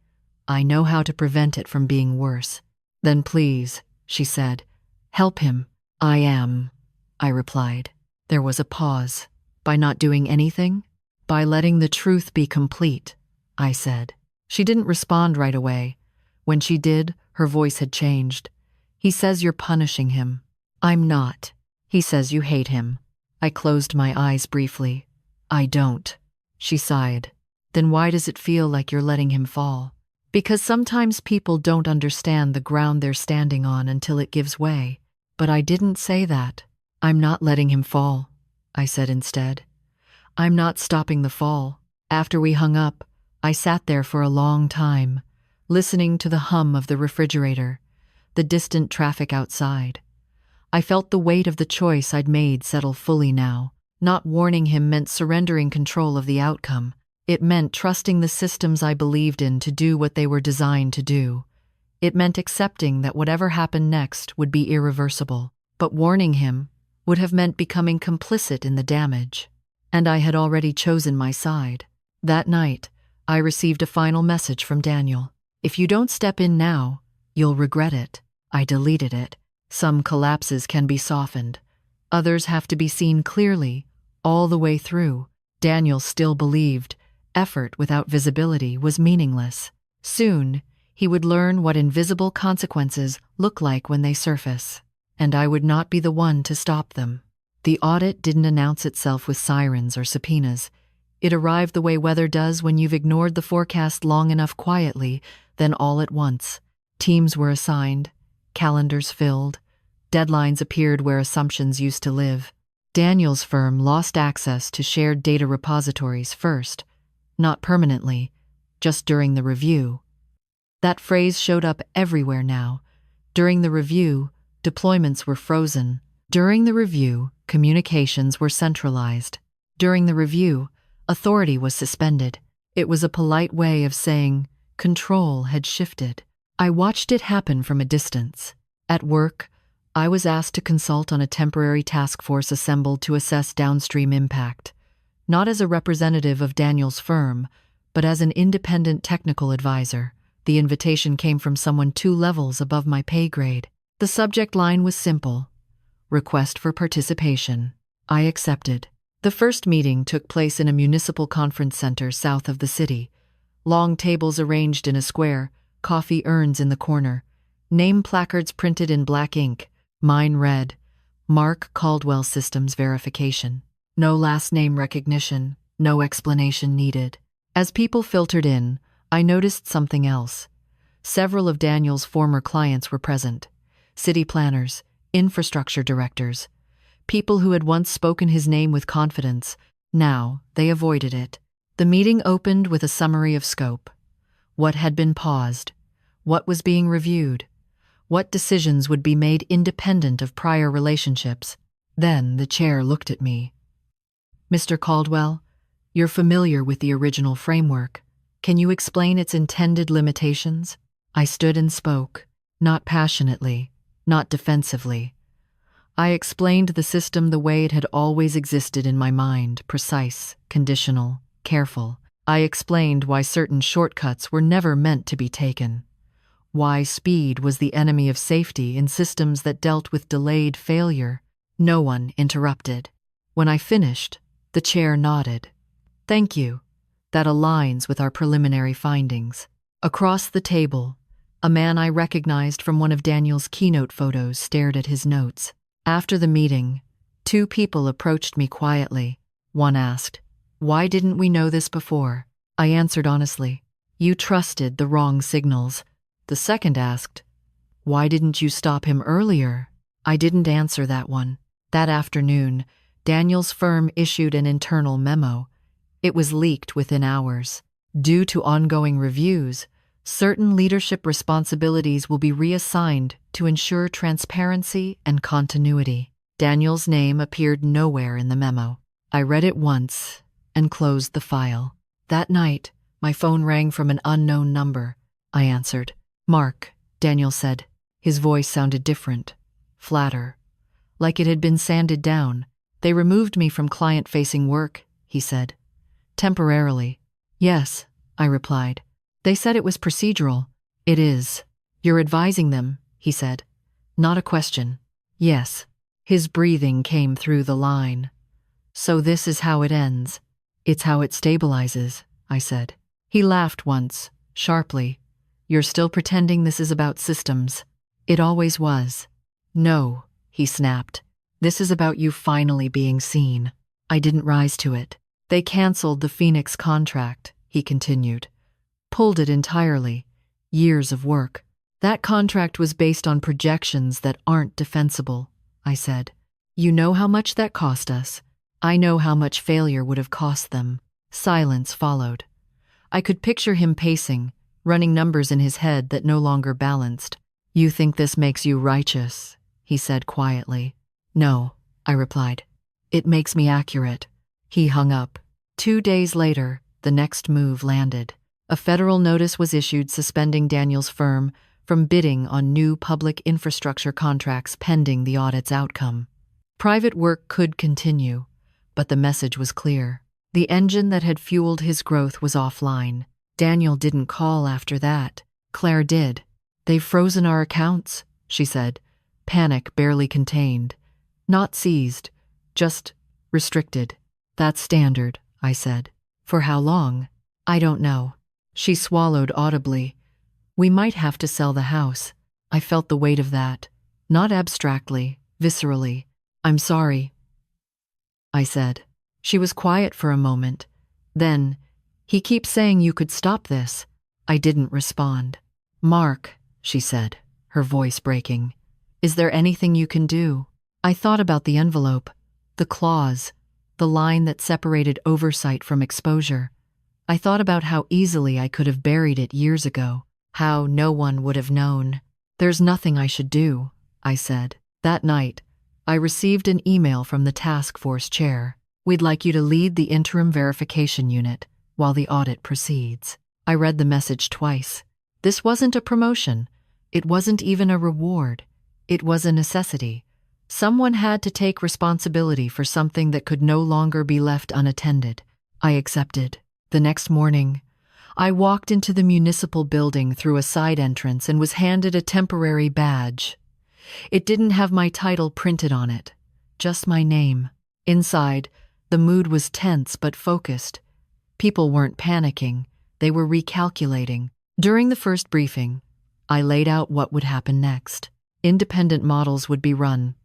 I know how to prevent it from being worse. Then please, she said, help him. I am, I replied. There was a pause. By not doing anything? By letting the truth be complete, I said. She didn't respond right away. When she did, her voice had changed. He says you're punishing him. I'm not. He says you hate him. I closed my eyes briefly. I don't. She sighed. Then why does it feel like you're letting him fall? Because sometimes people don't understand the ground they're standing on until it gives way. But I didn't say that. I'm not letting him fall, I said instead. I'm not stopping the fall. After we hung up, I sat there for a long time, listening to the hum of the refrigerator, the distant traffic outside. I felt the weight of the choice I'd made settle fully now. Not warning him meant surrendering control of the outcome. It meant trusting the systems I believed in to do what they were designed to do. It meant accepting that whatever happened next would be irreversible. But warning him would have meant becoming complicit in the damage. And I had already chosen my side. That night, I received a final message from Daniel. If you don't step in now, you'll regret it. I deleted it. Some collapses can be softened. Others have to be seen clearly, all the way through. Daniel still believed effort without visibility was meaningless. Soon, he would learn what invisible consequences look like when they surface. And I would not be the one to stop them. The audit didn't announce itself with sirens or subpoenas. It arrived the way weather does when you've ignored the forecast long enough quietly, then all at once. Teams were assigned, calendars filled, deadlines appeared where assumptions used to live. Daniel's firm lost access to shared data repositories first, not permanently, just during the review. That phrase showed up everywhere now. During the review, deployments were frozen. During the review, communications were centralized. During the review, authority was suspended. It was a polite way of saying control had shifted. I watched it happen from a distance. At work, I was asked to consult on a temporary task force assembled to assess downstream impact, not as a representative of Daniel's firm, but as an independent technical advisor. The invitation came from someone 2 levels above my pay grade. The subject line was simple: request for participation. I accepted. The first meeting took place in a municipal conference center south of the city. Long tables arranged in a square, coffee urns in the corner, name placards printed in black ink. Mine read, Mark Caldwell Systems Verification. No last name recognition, no explanation needed. As people filtered in, I noticed something else. Several of Daniel's former clients were present. City planners, infrastructure directors, people who had once spoken his name with confidence. Now, they avoided it. The meeting opened with a summary of scope. What had been paused? What was being reviewed? What decisions would be made independent of prior relationships? Then the chair looked at me. Mr. Caldwell, you're familiar with the original framework. Can you explain its intended limitations? I stood and spoke, not passionately, not defensively. I explained the system the way it had always existed in my mind, precise, conditional, careful. I explained why certain shortcuts were never meant to be taken, why speed was the enemy of safety in systems that dealt with delayed failure. No one interrupted. When I finished, the chair nodded. "Thank you. That aligns with our preliminary findings." Across the table, a man I recognized from one of Daniel's keynote photos stared at his notes. After the meeting, two people approached me quietly. One asked, "Why didn't we know this before?" I answered honestly, "You trusted the wrong signals." The second asked, "Why didn't you stop him earlier?" I didn't answer that one. That afternoon, Daniel's firm issued an internal memo. It was leaked within hours. Due to ongoing reviews, certain leadership responsibilities will be reassigned to ensure transparency and continuity. Daniel's name appeared nowhere in the memo. I read it once and closed the file. That night, my phone rang from an unknown number. I answered. "Mark," Daniel said. His voice sounded different, flatter, like it had been sanded down. "They removed me from client-facing work," he said. "Temporarily." "Yes," I replied. "They said it was procedural." "It is. You're advising them," he said. "Not a question." "Yes." His breathing came through the line. "So this is how it ends." "It's how it stabilizes," I said. He laughed once, sharply. "You're still pretending this is about systems." "It always was." "No," he snapped. "This is about you finally being seen." I didn't rise to it. "They canceled the Phoenix contract," he continued. "Pulled it entirely. Years of work. That contract was based on projections that aren't defensible," I said. "You know how much that cost us. I know how much failure would have cost them." Silence followed. I could picture him pacing, running numbers in his head that no longer balanced. "You think this makes you righteous?" he said quietly. "No," I replied. "It makes me accurate." He hung up. 2 days later, the next move landed. A federal notice was issued suspending Daniel's firm from bidding on new public infrastructure contracts pending the audit's outcome. Private work could continue, but the message was clear. The engine that had fueled his growth was offline. Daniel didn't call after that. Claire did. "They've frozen our accounts," she said, panic barely contained. "Not seized, just restricted." "That's standard," I said. "For how long?" "I don't know." She swallowed audibly. "We might have to sell the house." I felt the weight of that, not abstractly, viscerally. "I'm sorry," I said. She was quiet for a moment. Then, "He keeps saying you could stop this." I didn't respond. "Mark," she said, her voice breaking, "is there anything you can do?" I thought about the envelope, the clause, the line that separated oversight from exposure. I thought about how easily I could have buried it years ago, how no one would have known. "There's nothing I should do," I said. That night, I received an email from the task force chair. "We'd like you to lead the interim verification unit while the audit proceeds." I read the message twice. This wasn't a promotion. It wasn't even a reward. It was a necessity. Someone had to take responsibility for something that could no longer be left unattended. I accepted. The next morning, I walked into the municipal building through a side entrance and was handed a temporary badge. It didn't have my title printed on it, just my name. Inside, the mood was tense but focused. People weren't panicking, they were recalculating. During the first briefing, I laid out what would happen next. Independent models would be run.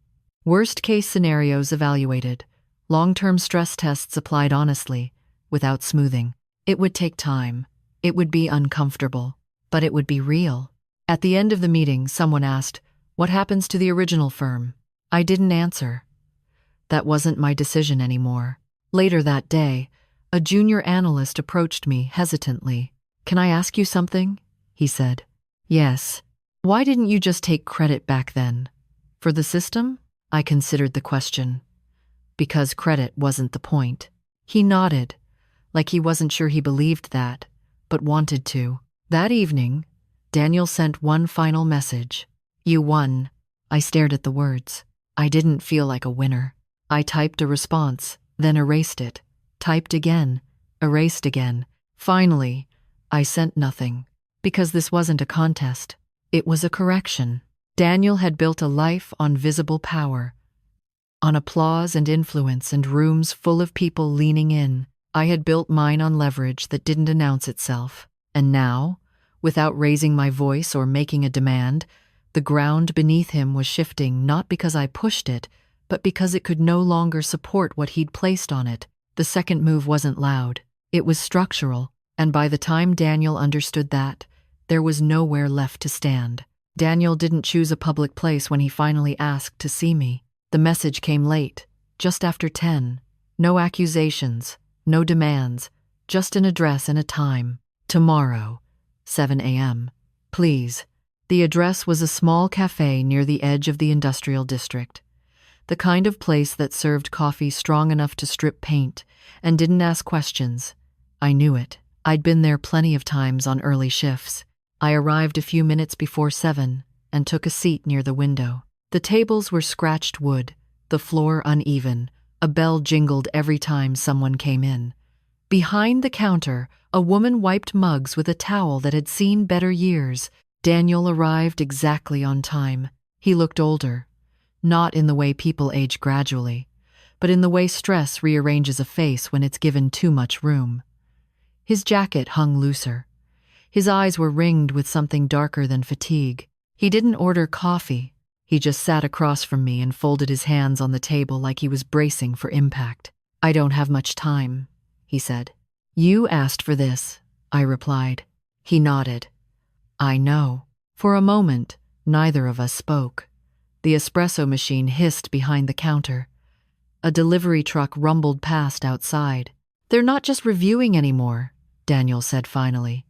Worst-case scenarios evaluated. Long-term stress tests applied honestly, without smoothing. It would take time. It would be uncomfortable. But it would be real. At the end of the meeting, someone asked, "What happens to the original firm?" I didn't answer. That wasn't my decision anymore. Later that day, a junior analyst approached me hesitantly. "Can I ask you something?" he said. "Yes." "Why didn't you just take credit back then? For the system?" I considered the question. "Because credit wasn't the point." He nodded, like he wasn't sure he believed that, but wanted to. That evening, Daniel sent one final message. "You won. I stared at the words. I didn't feel like a winner. I typed a response, then erased it. Typed again, erased again. Finally, I sent nothing. Because this wasn't a contest. It was a correction. Daniel had built a life on visible power, on applause and influence and rooms full of people leaning in. I had built mine on leverage that didn't announce itself. And now, without raising my voice or making a demand, the ground beneath him was shifting not because I pushed it, but because it could no longer support what he'd placed on it. The second move wasn't loud. It was structural, and by the time Daniel understood that, there was nowhere left to stand. Daniel didn't choose a public place when he finally asked to see me. The message came late, just after 10. No accusations, no demands, just an address and a time. Tomorrow, 7 a.m. Please. The address was a small cafe near the edge of the industrial district. The kind of place that served coffee strong enough to strip paint and didn't ask questions. I knew it. I'd been there plenty of times on early shifts. I arrived a few minutes before 7 and took a seat near the window. The tables were scratched wood, the floor uneven. A bell jingled every time someone came in. Behind the counter, a woman wiped mugs with a towel that had seen better years. Daniel arrived exactly on time. He looked older, not in the way people age gradually, but in the way stress rearranges a face when it's given too much room. His jacket hung looser. His eyes were ringed with something darker than fatigue. He didn't order coffee. He just sat across from me and folded his hands on the table like he was bracing for impact. "I don't have much time," he said. "You asked for this," I replied. He nodded. "I know." For a moment, neither of us spoke. The espresso machine hissed behind the counter. A delivery truck rumbled past outside. "They're not just reviewing anymore," Daniel said finally.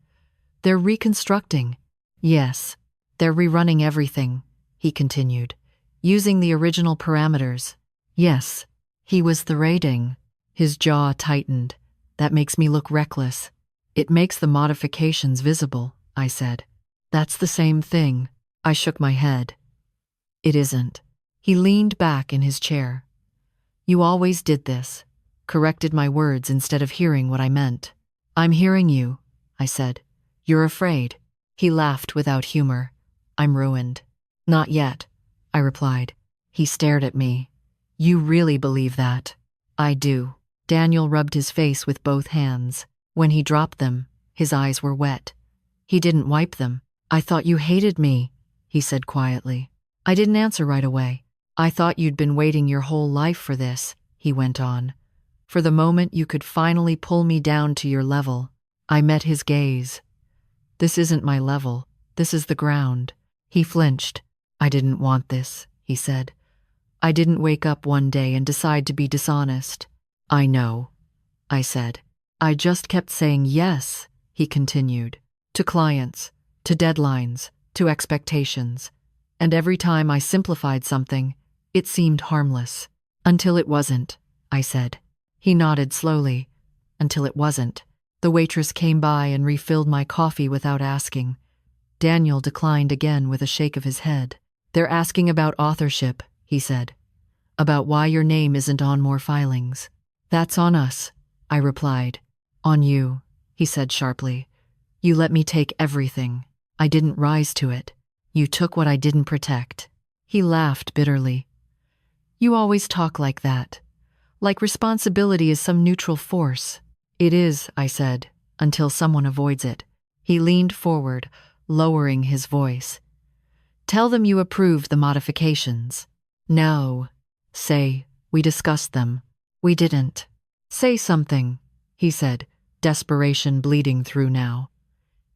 "They're reconstructing." "Yes, they're rerunning everything," he continued, "using the original parameters." "Yes." He was the rating. His jaw tightened. "That makes me look reckless." "It makes the modifications visible," I said. "That's the same thing." I shook my head. "It isn't." He leaned back in his chair. "You always did this," corrected my words instead of hearing what I meant. "I'm hearing you," I said. "You're afraid." He laughed without humor. "I'm ruined." "Not yet," I replied. He stared at me. "You really believe that?" "I do." Daniel rubbed his face with both hands. When he dropped them, his eyes were wet. He didn't wipe them. "I thought you hated me," he said quietly. I didn't answer right away. "I thought you'd been waiting your whole life for this," he went on. "For the moment you could finally pull me down to your level." I met his gaze. "This isn't my level. This is the ground." He flinched. "I didn't want this," he said. "I didn't wake up one day and decide to be dishonest." "I know," I said. "I just kept saying yes," he continued, "to clients, to deadlines, to expectations. And every time I simplified something, it seemed harmless. Until it wasn't," I said. He nodded slowly. "Until it wasn't." The waitress came by and refilled my coffee without asking. Daniel declined again with a shake of his head. "They're asking about authorship," he said. "About why your name isn't on more filings." "That's on us," I replied. "On you," he said sharply. "You let me take everything. I didn't rise to it. You took what I didn't protect." He laughed bitterly. "You always talk like that. Like responsibility is some neutral force." "It is," I said, "until someone avoids it." He leaned forward, lowering his voice. "Tell them you approved the modifications." "No." "Say, we discussed them." "We didn't." "Say something," he said, desperation bleeding through now.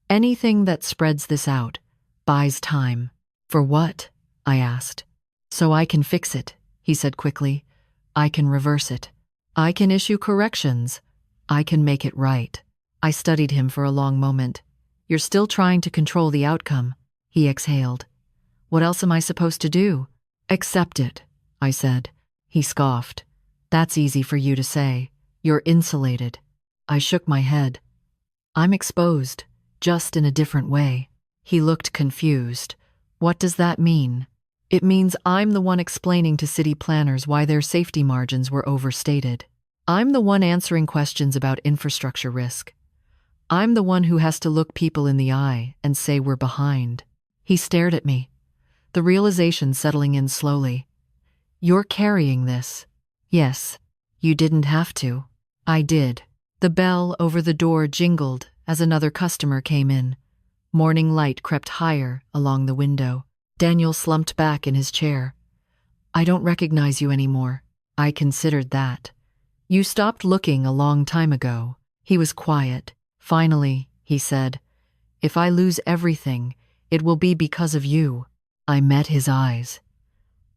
"Anything that spreads this out, buys time." "For what?" I asked. "So I can fix it," he said quickly. "I can reverse it. I can issue corrections. I can make it right." I studied him for a long moment. "You're still trying to control the outcome," he exhaled. "What else am I supposed to do?" "Accept it," I said. He scoffed. "That's easy for you to say. You're insulated." I shook my head. "I'm exposed, just in a different way." He looked confused. "What does that mean?" It means I'm the one explaining to city planners why their safety margins were overstated. I'm the one answering questions about infrastructure risk. I'm the one who has to look people in the eye and say we're behind. He stared at me, the realization settling in slowly. You're carrying this. Yes, you didn't have to. I did. The bell over the door jingled as another customer came in. Morning light crept higher along the window. Daniel slumped back in his chair. I don't recognize you anymore. I considered that. You stopped looking a long time ago. He was quiet. Finally, he said, if I lose everything, it will be because of you. I met his eyes.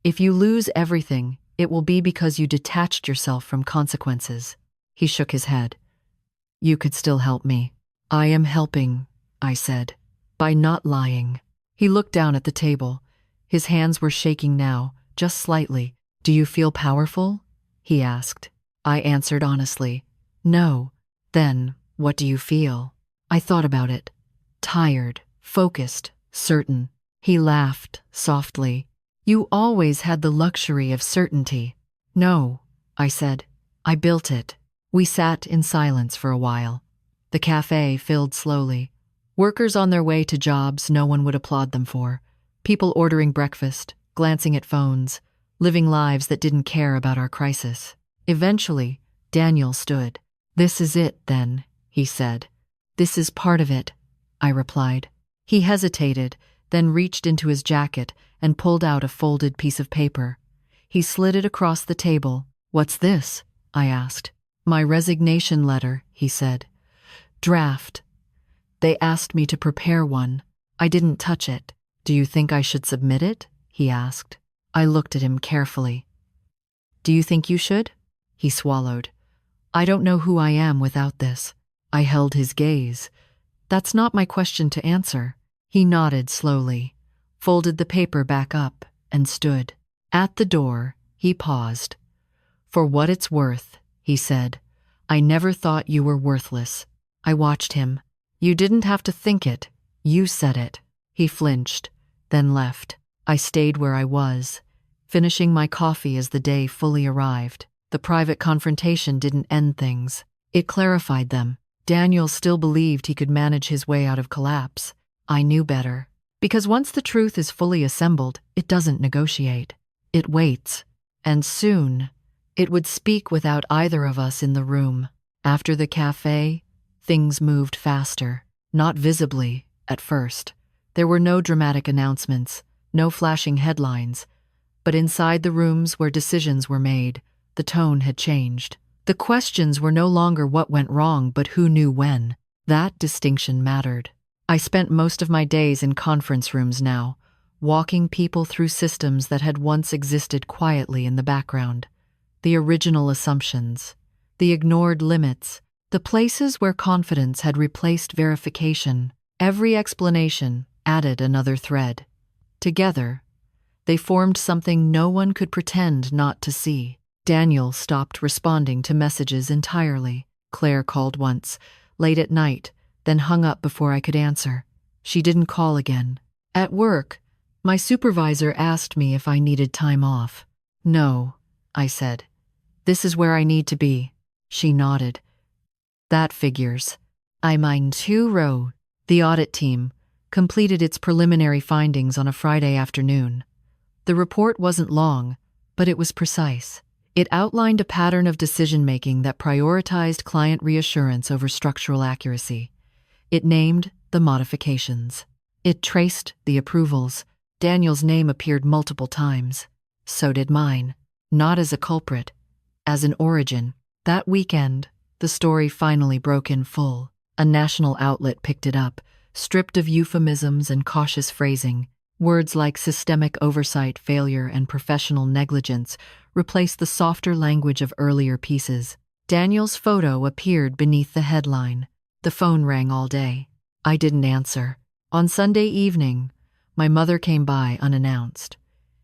If you lose everything, it will be because you detached yourself from consequences. He shook his head. You could still help me. I am helping, I said, by not lying. He looked down at the table. His hands were shaking now, just slightly. Do you feel powerful? He asked. I answered honestly. No. Then, what do you feel? I thought about it. Tired, focused, certain. He laughed softly. You always had the luxury of certainty. No, I said. I built it. We sat in silence for a while. The cafe filled slowly. Workers on their way to jobs no one would applaud them for. People ordering breakfast, glancing at phones, living lives that didn't care about our crisis. Eventually, Daniel stood. This is it, then, he said. This is part of it, I replied. He hesitated, then reached into his jacket and pulled out a folded piece of paper. He slid it across the table. What's this? I asked. My resignation letter, he said. Draft. They asked me to prepare one. I didn't touch it. Do you think I should submit it? He asked. I looked at him carefully. Do you think you should? He swallowed. I don't know who I am without this. I held his gaze. That's not my question to answer. He nodded slowly, folded the paper back up, and stood. At the door, he paused. For what it's worth, he said, I never thought you were worthless. I watched him. You didn't have to think it. You said it. He flinched, then left. I stayed where I was, finishing my coffee as the day fully arrived. The private confrontation didn't end things. It clarified them. Daniel still believed he could manage his way out of collapse. I knew better. Because once the truth is fully assembled, it doesn't negotiate. It waits. And soon, it would speak without either of us in the room. After the cafe, things moved faster. Not visibly, at first. There were no dramatic announcements, no flashing headlines. But inside the rooms where decisions were made, the tone had changed. The questions were no longer what went wrong, but who knew when. That distinction mattered. I spent most of my days in conference rooms now, walking people through systems that had once existed quietly in the background. The original assumptions, the ignored limits, the places where confidence had replaced verification. Every explanation added another thread. Together, they formed something no one could pretend not to see. Daniel stopped responding to messages entirely. Claire called once, late at night, then hung up before I could answer. She didn't call again. At work, my supervisor asked me if I needed time off. No, I said. This is where I need to be. She nodded. That figures. I'm in 2 row. The audit team completed its preliminary findings on a Friday afternoon. The report wasn't long, but it was precise. It outlined a pattern of decision-making that prioritized client reassurance over structural accuracy. It named the modifications. It traced the approvals. Daniel's name appeared multiple times. So did mine. Not as a culprit, as an origin. That weekend, the story finally broke in full. A national outlet picked it up, stripped of euphemisms and cautious phrasing. Words like systemic oversight, failure, and professional negligence replaced the softer language of earlier pieces. Daniel's photo appeared beneath the headline. The phone rang all day. I didn't answer. On Sunday evening, my mother came by unannounced.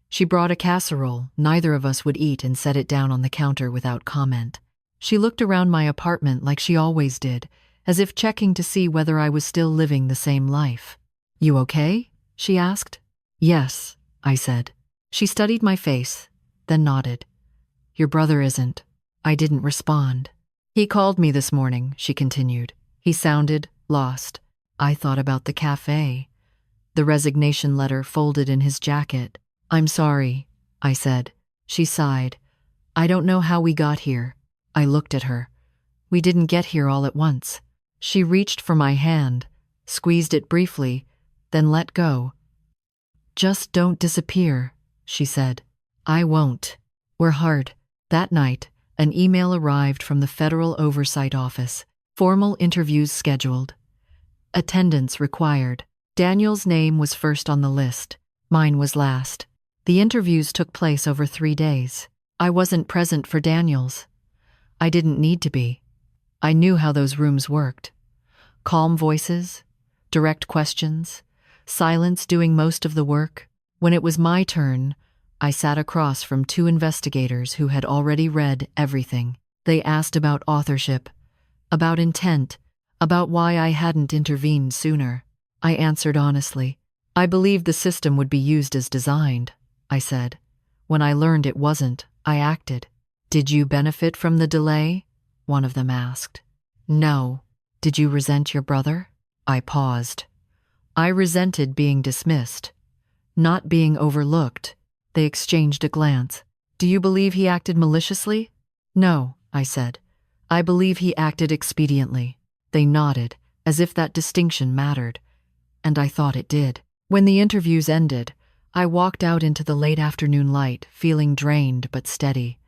She brought a casserole neither of us would eat and set it down on the counter without comment. She looked around my apartment like she always did, as if checking to see whether I was still living the same life. You okay? She asked. Yes, I said. She studied my face, then nodded. Your brother isn't. I didn't respond. He called me this morning, she continued. He sounded lost. I thought about the cafe. The resignation letter folded in his jacket. I'm sorry, I said. She sighed. I don't know how we got here. I looked at her. We didn't get here all at once. She reached for my hand, squeezed it briefly, then let go. Just don't disappear, she said. I won't. We're hard. That night, an email arrived from the Federal Oversight Office. Formal interviews scheduled. Attendance required. Daniel's name was first on the list. Mine was last. The interviews took place over 3 days. I wasn't present for Daniel's. I didn't need to be. I knew how those rooms worked. Calm voices, direct questions, silence doing most of the work. When it was my turn, I sat across from 2 investigators who had already read everything. They asked about authorship, about intent, about why I hadn't intervened sooner. I answered honestly. I believed the system would be used as designed, I said. When I learned it wasn't, I acted. Did you benefit from the delay? One of them asked. No. Did you resent your brother? I paused. I resented being dismissed, not being overlooked. They exchanged a glance. Do you believe he acted maliciously? No, I said. I believe he acted expediently. They nodded, as if that distinction mattered, and I thought it did. When the interviews ended, I walked out into the late afternoon light, feeling drained but steady.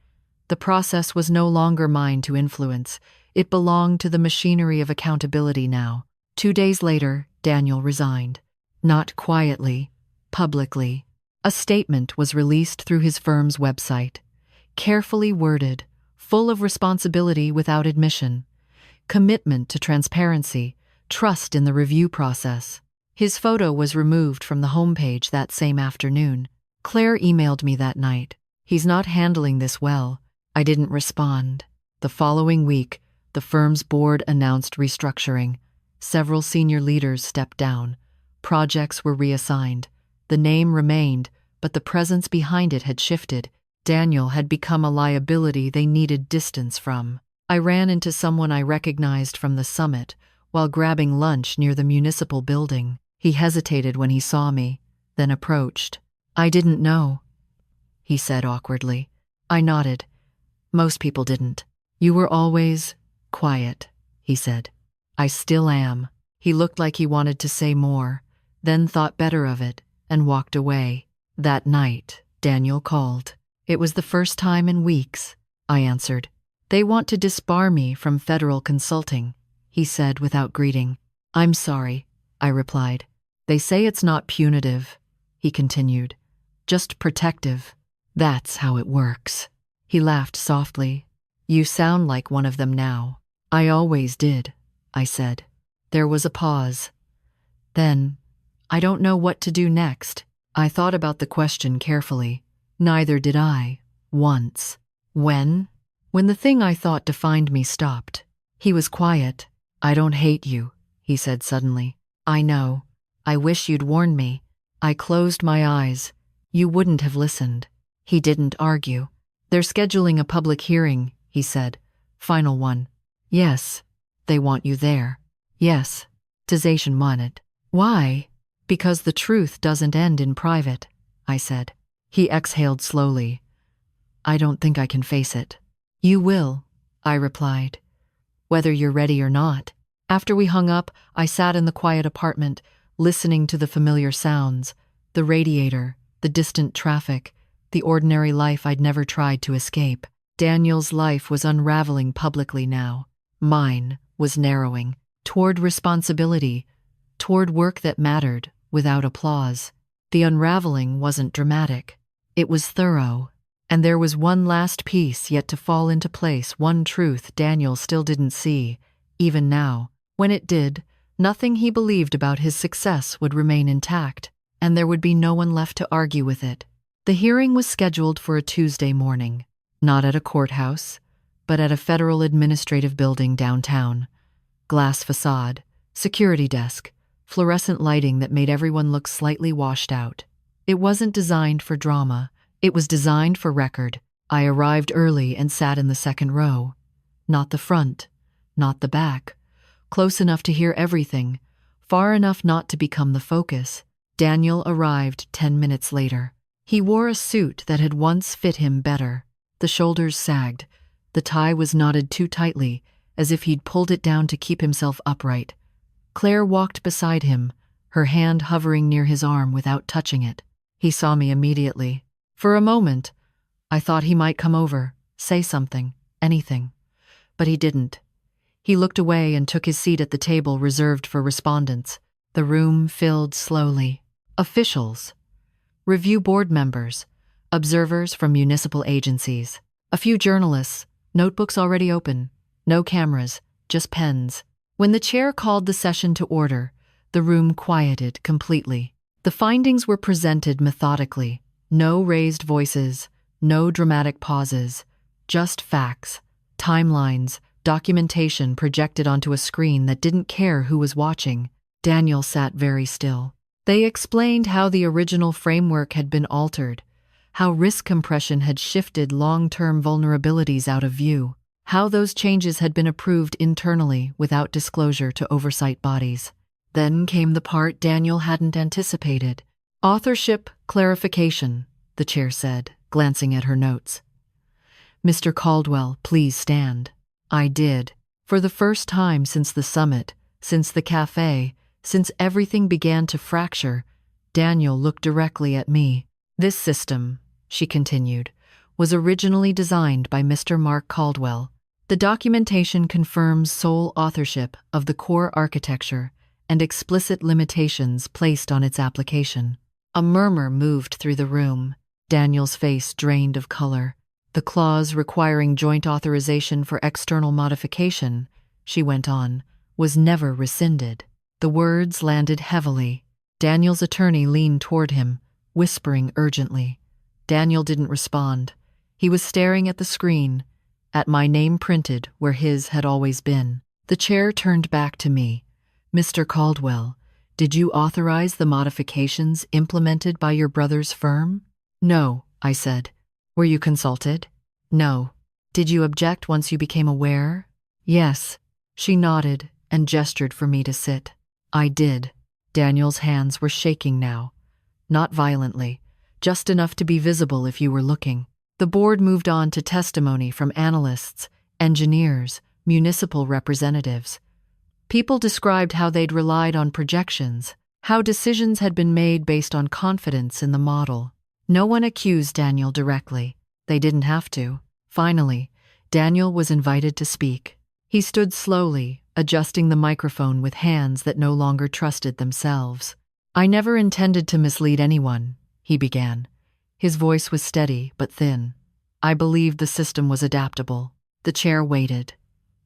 The process was no longer mine to influence. It belonged to the machinery of accountability now. 2 days later, Daniel resigned. Not quietly, publicly. A statement was released through his firm's website. Carefully worded, full of responsibility without admission. Commitment to transparency, trust in the review process. His photo was removed from the homepage that same afternoon. Claire emailed me that night. He's not handling this well. I didn't respond. The following week, the firm's board announced restructuring. Several senior leaders stepped down. Projects were reassigned. The name remained, but the presence behind it had shifted. Daniel had become a liability they needed distance from. I ran into someone I recognized from the summit while grabbing lunch near the municipal building. He hesitated when he saw me, then approached. I didn't know, he said awkwardly. I nodded. Most people didn't. You were always quiet, he said. I still am. He looked like he wanted to say more, then thought better of it and walked away. That night, Daniel called. It was the first time in weeks, I answered. They want to disbar me from federal consulting, he said without greeting. I'm sorry, I replied. They say it's not punitive, he continued, just protective. That's how it works. He laughed softly. You sound like one of them now. I always did, I said. There was a pause. Then, I don't know what to do next. I thought about the question carefully. Neither did I, once. When? When the thing I thought defined me stopped. He was quiet. I don't hate you, he said suddenly. I know. I wish you'd warned me. I closed my eyes. You wouldn't have listened. He didn't argue. They're scheduling a public hearing, he said. Final one. Yes. They want you there. Yes. Tization wanted. Why? Because the truth doesn't end in private, I said. He exhaled slowly. I don't think I can face it. You will, I replied. Whether you're ready or not. After we hung up, I sat in the quiet apartment, listening to the familiar sounds, the radiator, the distant traffic, the ordinary life I'd never tried to escape. Daniel's life was unraveling publicly now. Mine was narrowing, toward responsibility, toward work that mattered, without applause. The unraveling wasn't dramatic. It was thorough. And there was one last piece yet to fall into place, one truth Daniel still didn't see, even now. When it did, nothing he believed about his success would remain intact, and there would be no one left to argue with it. The hearing was scheduled for a Tuesday morning, not at a courthouse, but at a federal administrative building downtown. Glass facade, security desk, fluorescent lighting that made everyone look slightly washed out. It wasn't designed for drama, It was designed for record. I arrived early and sat in the second row. Not the front, not the back. Close enough to hear everything, far enough not to become the focus. Daniel arrived 10 minutes later. He wore a suit that had once fit him better. The shoulders sagged. The tie was knotted too tightly, as if he'd pulled it down to keep himself upright. Claire walked beside him, her hand hovering near his arm without touching it. He saw me immediately. For a moment, I thought he might come over, say something, anything. But he didn't. He looked away and took his seat at the table reserved for respondents. The room filled slowly. Officials, review board members, observers from municipal agencies, a few journalists, notebooks already open, no cameras, just pens. When the chair called the session to order, the room quieted completely. The findings were presented methodically. No raised voices, no dramatic pauses, just facts, timelines, documentation projected onto a screen that didn't care who was watching. Daniel sat very still. They explained how the original framework had been altered, how risk compression had shifted long-term vulnerabilities out of view, how those changes had been approved internally without disclosure to oversight bodies. Then came the part Daniel hadn't anticipated. Authorship clarification, the chair said, glancing at her notes. Mr. Caldwell, please stand. I did. For the first time since the summit, since the cafe, since everything began to fracture, Daniel looked directly at me. This system, she continued, was originally designed by Mr. Mark Caldwell. The documentation confirms sole authorship of the core architecture and explicit limitations placed on its application. A murmur moved through the room. Daniel's face drained of color. The clause requiring joint authorization for external modification, she went on, was never rescinded. The words landed heavily. Daniel's attorney leaned toward him, whispering urgently. Daniel didn't respond. He was staring at the screen, at my name printed where his had always been. The chair turned back to me. Mr. Caldwell, did you authorize the modifications implemented by your brother's firm? No, I said. Were you consulted? No. Did you object once you became aware? Yes. She nodded and gestured for me to sit. I did. Daniel's hands were shaking now. Not violently, just enough to be visible if you were looking. The board moved on to testimony from analysts, engineers, municipal representatives. People described how they'd relied on projections, how decisions had been made based on confidence in the model. No one accused Daniel directly. They didn't have to. Finally, Daniel was invited to speak. He stood slowly, adjusting the microphone with hands that no longer trusted themselves. I never intended to mislead anyone, he began. His voice was steady but thin. I believed the system was adaptable. The chair waited.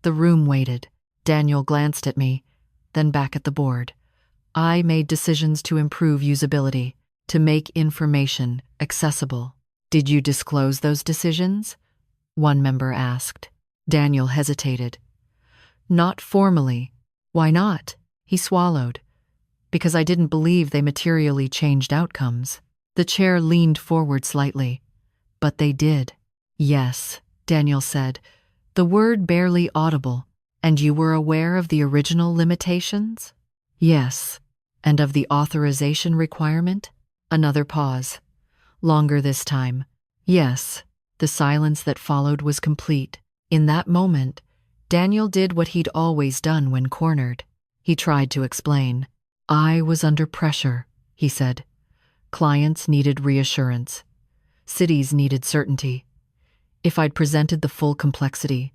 The room waited. Daniel glanced at me, then back at the board. I made decisions to improve usability, to make information accessible. Did you disclose those decisions? One member asked. Daniel hesitated. Not formally. Why not? He swallowed. Because I didn't believe they materially changed outcomes. The chair leaned forward slightly. But they did. Yes, Daniel said, the word barely audible. And you were aware of the original limitations? Yes. And of the authorization requirement? Another pause. Longer this time. Yes. The silence that followed was complete. In that moment, Daniel did what he'd always done when cornered. He tried to explain. I was under pressure, he said. Clients needed reassurance. Cities needed certainty. If I'd presented the full complexity,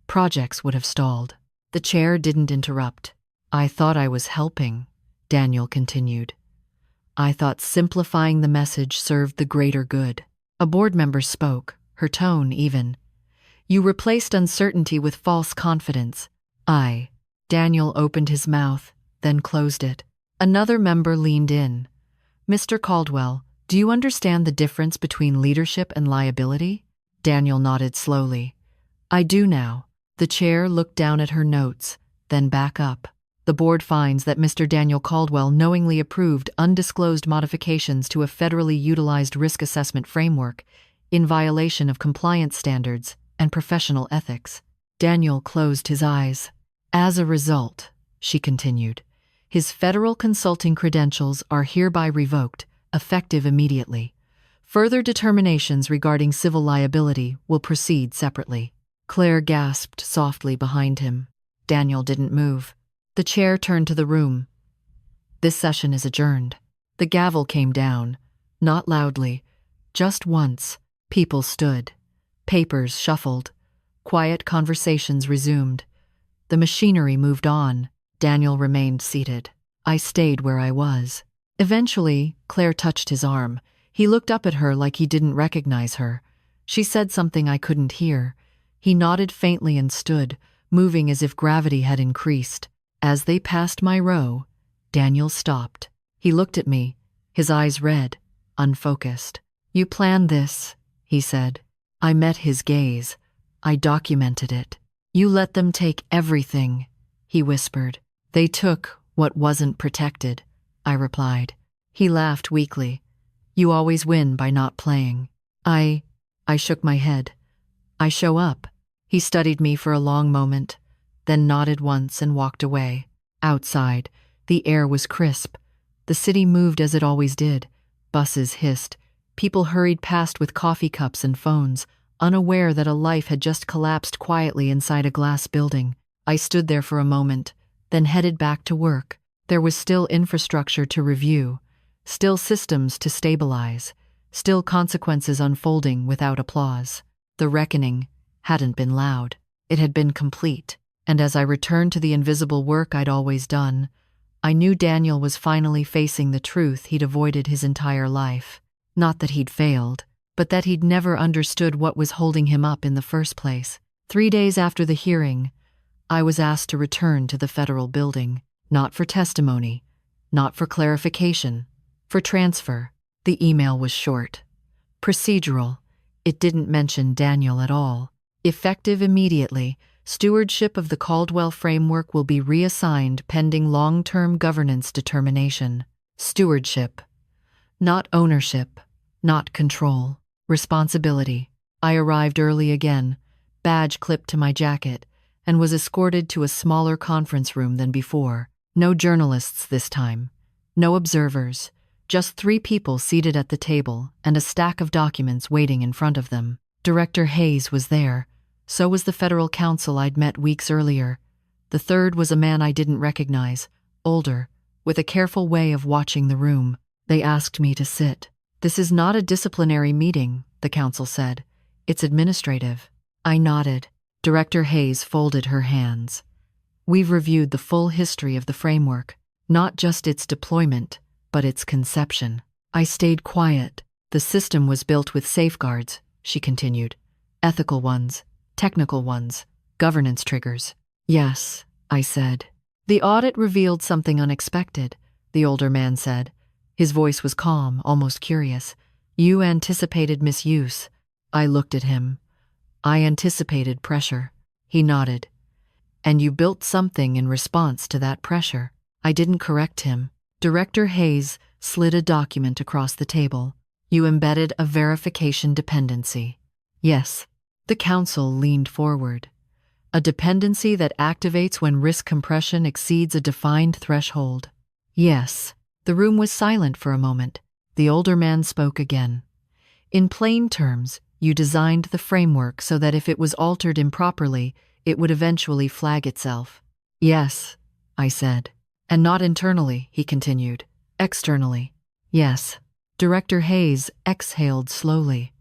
projects would have stalled. The chair didn't interrupt. I thought I was helping, Daniel continued. I thought simplifying the message served the greater good. A board member spoke, her tone even. You replaced uncertainty with false confidence. Daniel opened his mouth, then closed it. Another member leaned in. Mr. Caldwell, do you understand the difference between leadership and liability? Daniel nodded slowly. I do now. The chair looked down at her notes, then back up. The board finds that Mr. Daniel Caldwell knowingly approved undisclosed modifications to a federally utilized risk assessment framework in violation of compliance standards and professional ethics. Daniel closed his eyes. As a result, she continued, his federal consulting credentials are hereby revoked, effective immediately. Further determinations regarding civil liability will proceed separately. Claire gasped softly behind him. Daniel didn't move. The chair turned to the room. This session is adjourned. The gavel came down, not loudly, just once. People stood. Papers shuffled. Quiet conversations resumed. The machinery moved on. Daniel remained seated. I stayed where I was. Eventually, Claire touched his arm. He looked up at her like he didn't recognize her. She said something I couldn't hear. He nodded faintly and stood, moving as if gravity had increased. As they passed my row, Daniel stopped. He looked at me, his eyes red, unfocused. "You planned this," he said. I met his gaze. I documented it. "You let them take everything," he whispered. "They took what wasn't protected," I replied. He laughed weakly. "You always win by not playing." I shook my head. "I show up." He studied me for a long moment, then nodded once and walked away. Outside, the air was crisp. The city moved as it always did. Buses hissed. People hurried past with coffee cups and phones, unaware that a life had just collapsed quietly inside a glass building. I stood there for a moment, then headed back to work. There was still infrastructure to review, still systems to stabilize, still consequences unfolding without applause. The reckoning hadn't been loud. It had been complete. And as I returned to the invisible work I'd always done, I knew Daniel was finally facing the truth he'd avoided his entire life. Not that he'd failed, but that he'd never understood what was holding him up in the first place. 3 days after the hearing, I was asked to return to the federal building, not for testimony, not for clarification, for transfer. The email was short. Procedural. It didn't mention Daniel at all. Effective immediately, stewardship of the Caldwell framework will be reassigned pending long-term governance determination. Stewardship. Not ownership, not control. Responsibility. I arrived early again, badge clipped to my jacket, and was escorted to a smaller conference room than before. No journalists this time. No observers. Just 3 people seated at the table and a stack of documents waiting in front of them. Director Hayes was there. So was the federal counsel I'd met weeks earlier. The third was a man I didn't recognize, older, with a careful way of watching the room. They asked me to sit. "This is not a disciplinary meeting," the counsel said. "It's administrative." I nodded. Director Hayes folded her hands. "We've reviewed the full history of the framework, not just its deployment, but its conception." I stayed quiet. "The system was built with safeguards," she continued. "Ethical ones, technical ones, governance triggers." "Yes," I said. "The audit revealed something unexpected," the older man said. His voice was calm, almost curious. "You anticipated misuse." I looked at him. "I anticipated pressure." He nodded. "And you built something in response to that pressure." I didn't correct him. Director Hayes slid a document across the table. "You embedded a verification dependency." "Yes." The counsel leaned forward. "A dependency that activates when risk compression exceeds a defined threshold." "Yes." The room was silent for a moment. The older man spoke again. "In plain terms, you designed the framework so that if it was altered improperly, it would eventually flag itself." "Yes," I said. "And not internally," he continued. "Externally." "Yes." Director Hayes exhaled slowly.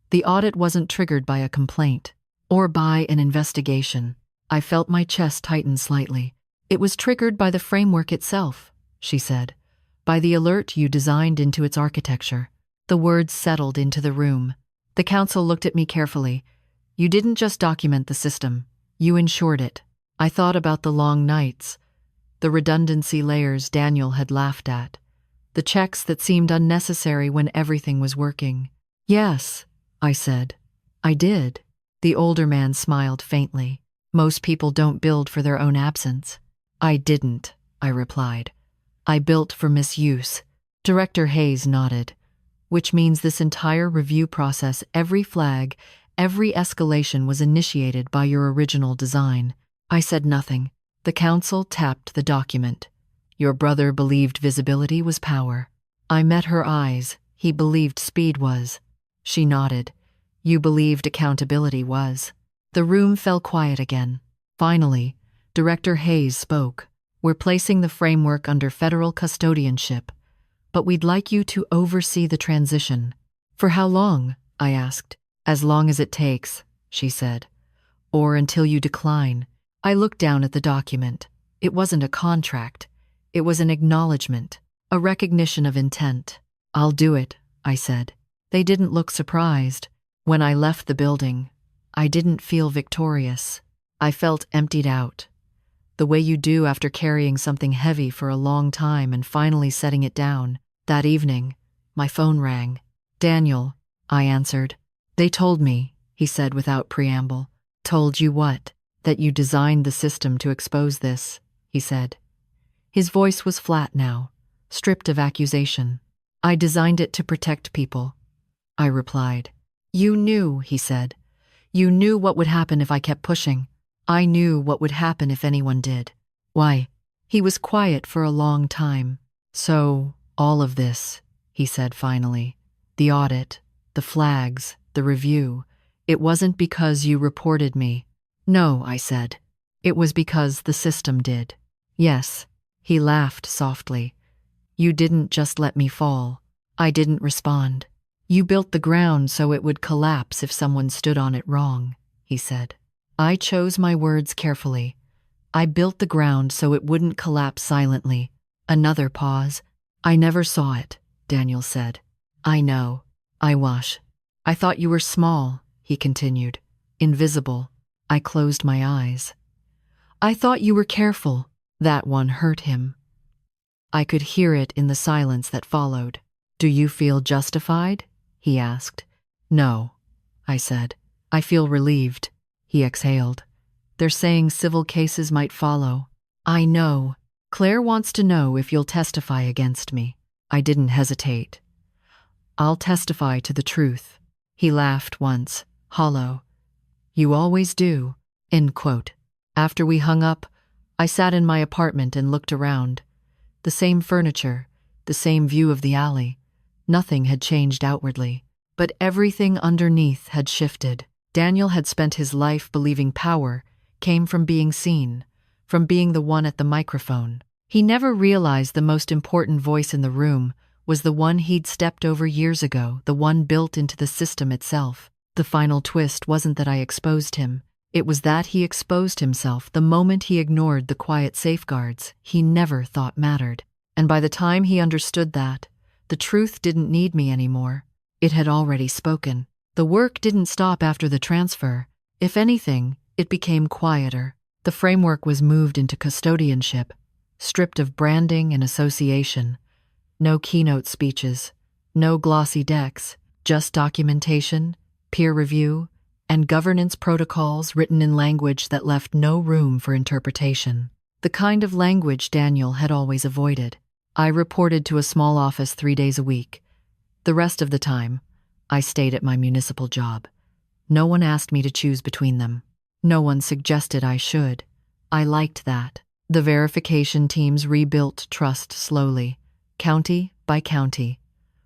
The audit wasn't triggered by a complaint or by an investigation. I felt my chest tighten slightly. "It was triggered by the framework itself," she said. "By the alert you designed into its architecture." The words settled into the room. The counsel looked at me carefully. "You didn't just document the system. You ensured it." I thought about the long nights, the redundancy layers Daniel had laughed at, the checks that seemed unnecessary when everything was working. "Yes," I said. "I did." The older man smiled faintly. "Most people don't build for their own absence." "I didn't," I replied. I built for misuse. Director Hayes nodded. Which means this entire review process, every flag, every escalation was initiated by your original design. I said nothing. The council tapped the document. Your brother believed visibility was power. I met her eyes. He believed speed was. She nodded. You believed accountability was. The room fell quiet again. Finally, Director Hayes spoke. We're placing the framework under federal custodianship, but we'd like you to oversee the transition. For how long? I asked. As long as it takes, she said. Or until you decline. I looked down at the document. It wasn't a contract. It was an acknowledgement, a recognition of intent. I'll do it, I said. They didn't look surprised. When I left the building, I didn't feel victorious. I felt emptied out. The way you do after carrying something heavy for a long time and finally setting it down. That evening, my phone rang. Daniel, I answered. They told me, he said without preamble. Told you what? That you designed the system to expose this, he said. His voice was flat now, stripped of accusation. I designed it to protect people, I replied. You knew, he said. You knew what would happen if I kept pushing. I knew what would happen if anyone did. Why? He was quiet for a long time. So, all of this, he said finally. The audit, the flags, the review. It wasn't because you reported me. No, I said. It was because the system did. Yes, he laughed softly. You didn't just let me fall. I didn't respond. You built the ground so it would collapse if someone stood on it wrong, he said. I chose my words carefully. I built the ground so it wouldn't collapse silently. Another pause. I never saw it, Daniel said. I know. I wash. I thought you were small, he continued. Invisible. I closed my eyes. I thought you were careful. That one hurt him. I could hear it in the silence that followed. Do you feel justified? He asked. No, I said. I feel relieved. He exhaled. They're saying civil cases might follow. I know. Claire wants to know if you'll testify against me. I didn't hesitate. I'll testify to the truth. He laughed once, hollow. You always do. End quote. After we hung up, I sat in my apartment and looked around. The same furniture, the same view of the alley. Nothing had changed outwardly, but everything underneath had shifted. Daniel had spent his life believing power came from being seen, from being the one at the microphone. He never realized the most important voice in the room was the one he'd stepped over years ago, the one built into the system itself. The final twist wasn't that I exposed him. It was that he exposed himself the moment he ignored the quiet safeguards he never thought mattered. And by the time he understood that, the truth didn't need me anymore. It had already spoken. The work didn't stop after the transfer. If anything, it became quieter. The framework was moved into custodianship, stripped of branding and association. No keynote speeches, no glossy decks, just documentation, peer review, and governance protocols written in language that left no room for interpretation. The kind of language Daniel had always avoided. I reported to a small office 3 days a week. The rest of the time, I stayed at my municipal job. No one asked me to choose between them. No one suggested I should. I liked that. The verification teams rebuilt trust slowly, county by county,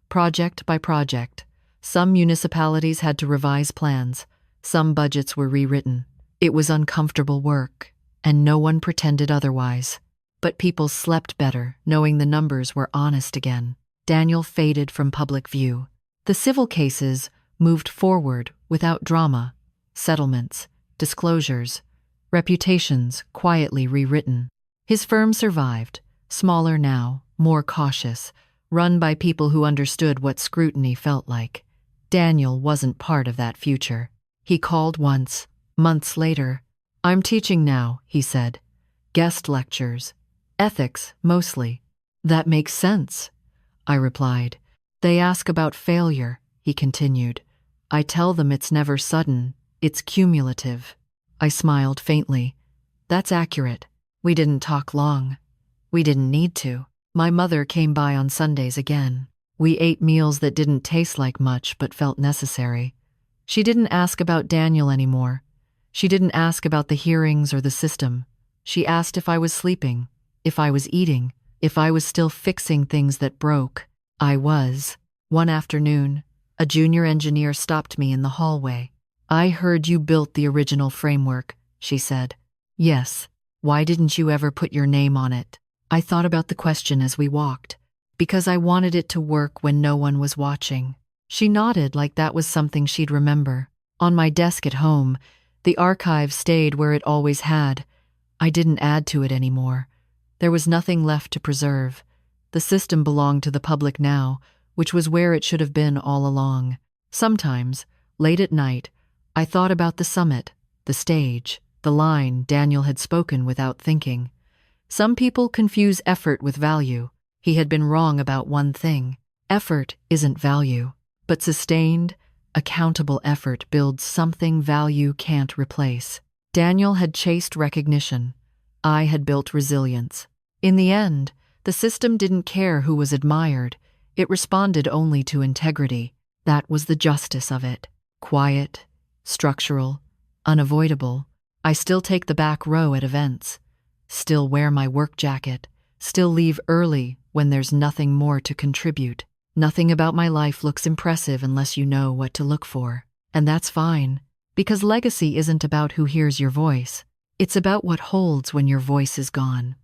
project by project. Some municipalities had to revise plans. Some budgets were rewritten. It was uncomfortable work, and no one pretended otherwise. But people slept better, knowing the numbers were honest again. Daniel faded from public view. The civil cases moved forward without drama, settlements, disclosures, reputations quietly rewritten. His firm survived, smaller now, more cautious, run by people who understood what scrutiny felt like. Daniel wasn't part of that future. He called once, months later. I'm teaching now, he said. Guest lectures. Ethics, mostly. That makes sense, I replied. They ask about failure, he continued. I tell them it's never sudden, it's cumulative. I smiled faintly. That's accurate. We didn't talk long. We didn't need to. My mother came by on Sundays again. We ate meals that didn't taste like much but felt necessary. She didn't ask about Daniel anymore. She didn't ask about the hearings or the system. She asked if I was sleeping, if I was eating, if I was still fixing things that broke. I was. One afternoon, a junior engineer stopped me in the hallway. "I heard you built the original framework," she said. "Yes. Why didn't you ever put your name on it?" I thought about the question as we walked. Because I wanted it to work when no one was watching. She nodded like that was something she'd remember. On my desk at home, the archive stayed where it always had. I didn't add to it anymore. There was nothing left to preserve. The system belonged to the public now, which was where it should have been all along. Sometimes, late at night, I thought about the summit, the stage, the line Daniel had spoken without thinking. Some people confuse effort with value. He had been wrong about one thing. Effort isn't value, but sustained, accountable effort builds something value can't replace. Daniel had chased recognition. I had built resilience. In the end, the system didn't care who was admired. It responded only to integrity. That was the justice of it. Quiet, structural, unavoidable. I still take the back row at events. Still wear my work jacket. Still leave early when there's nothing more to contribute. Nothing about my life looks impressive unless you know what to look for. And that's fine, because legacy isn't about who hears your voice. It's about what holds when your voice is gone.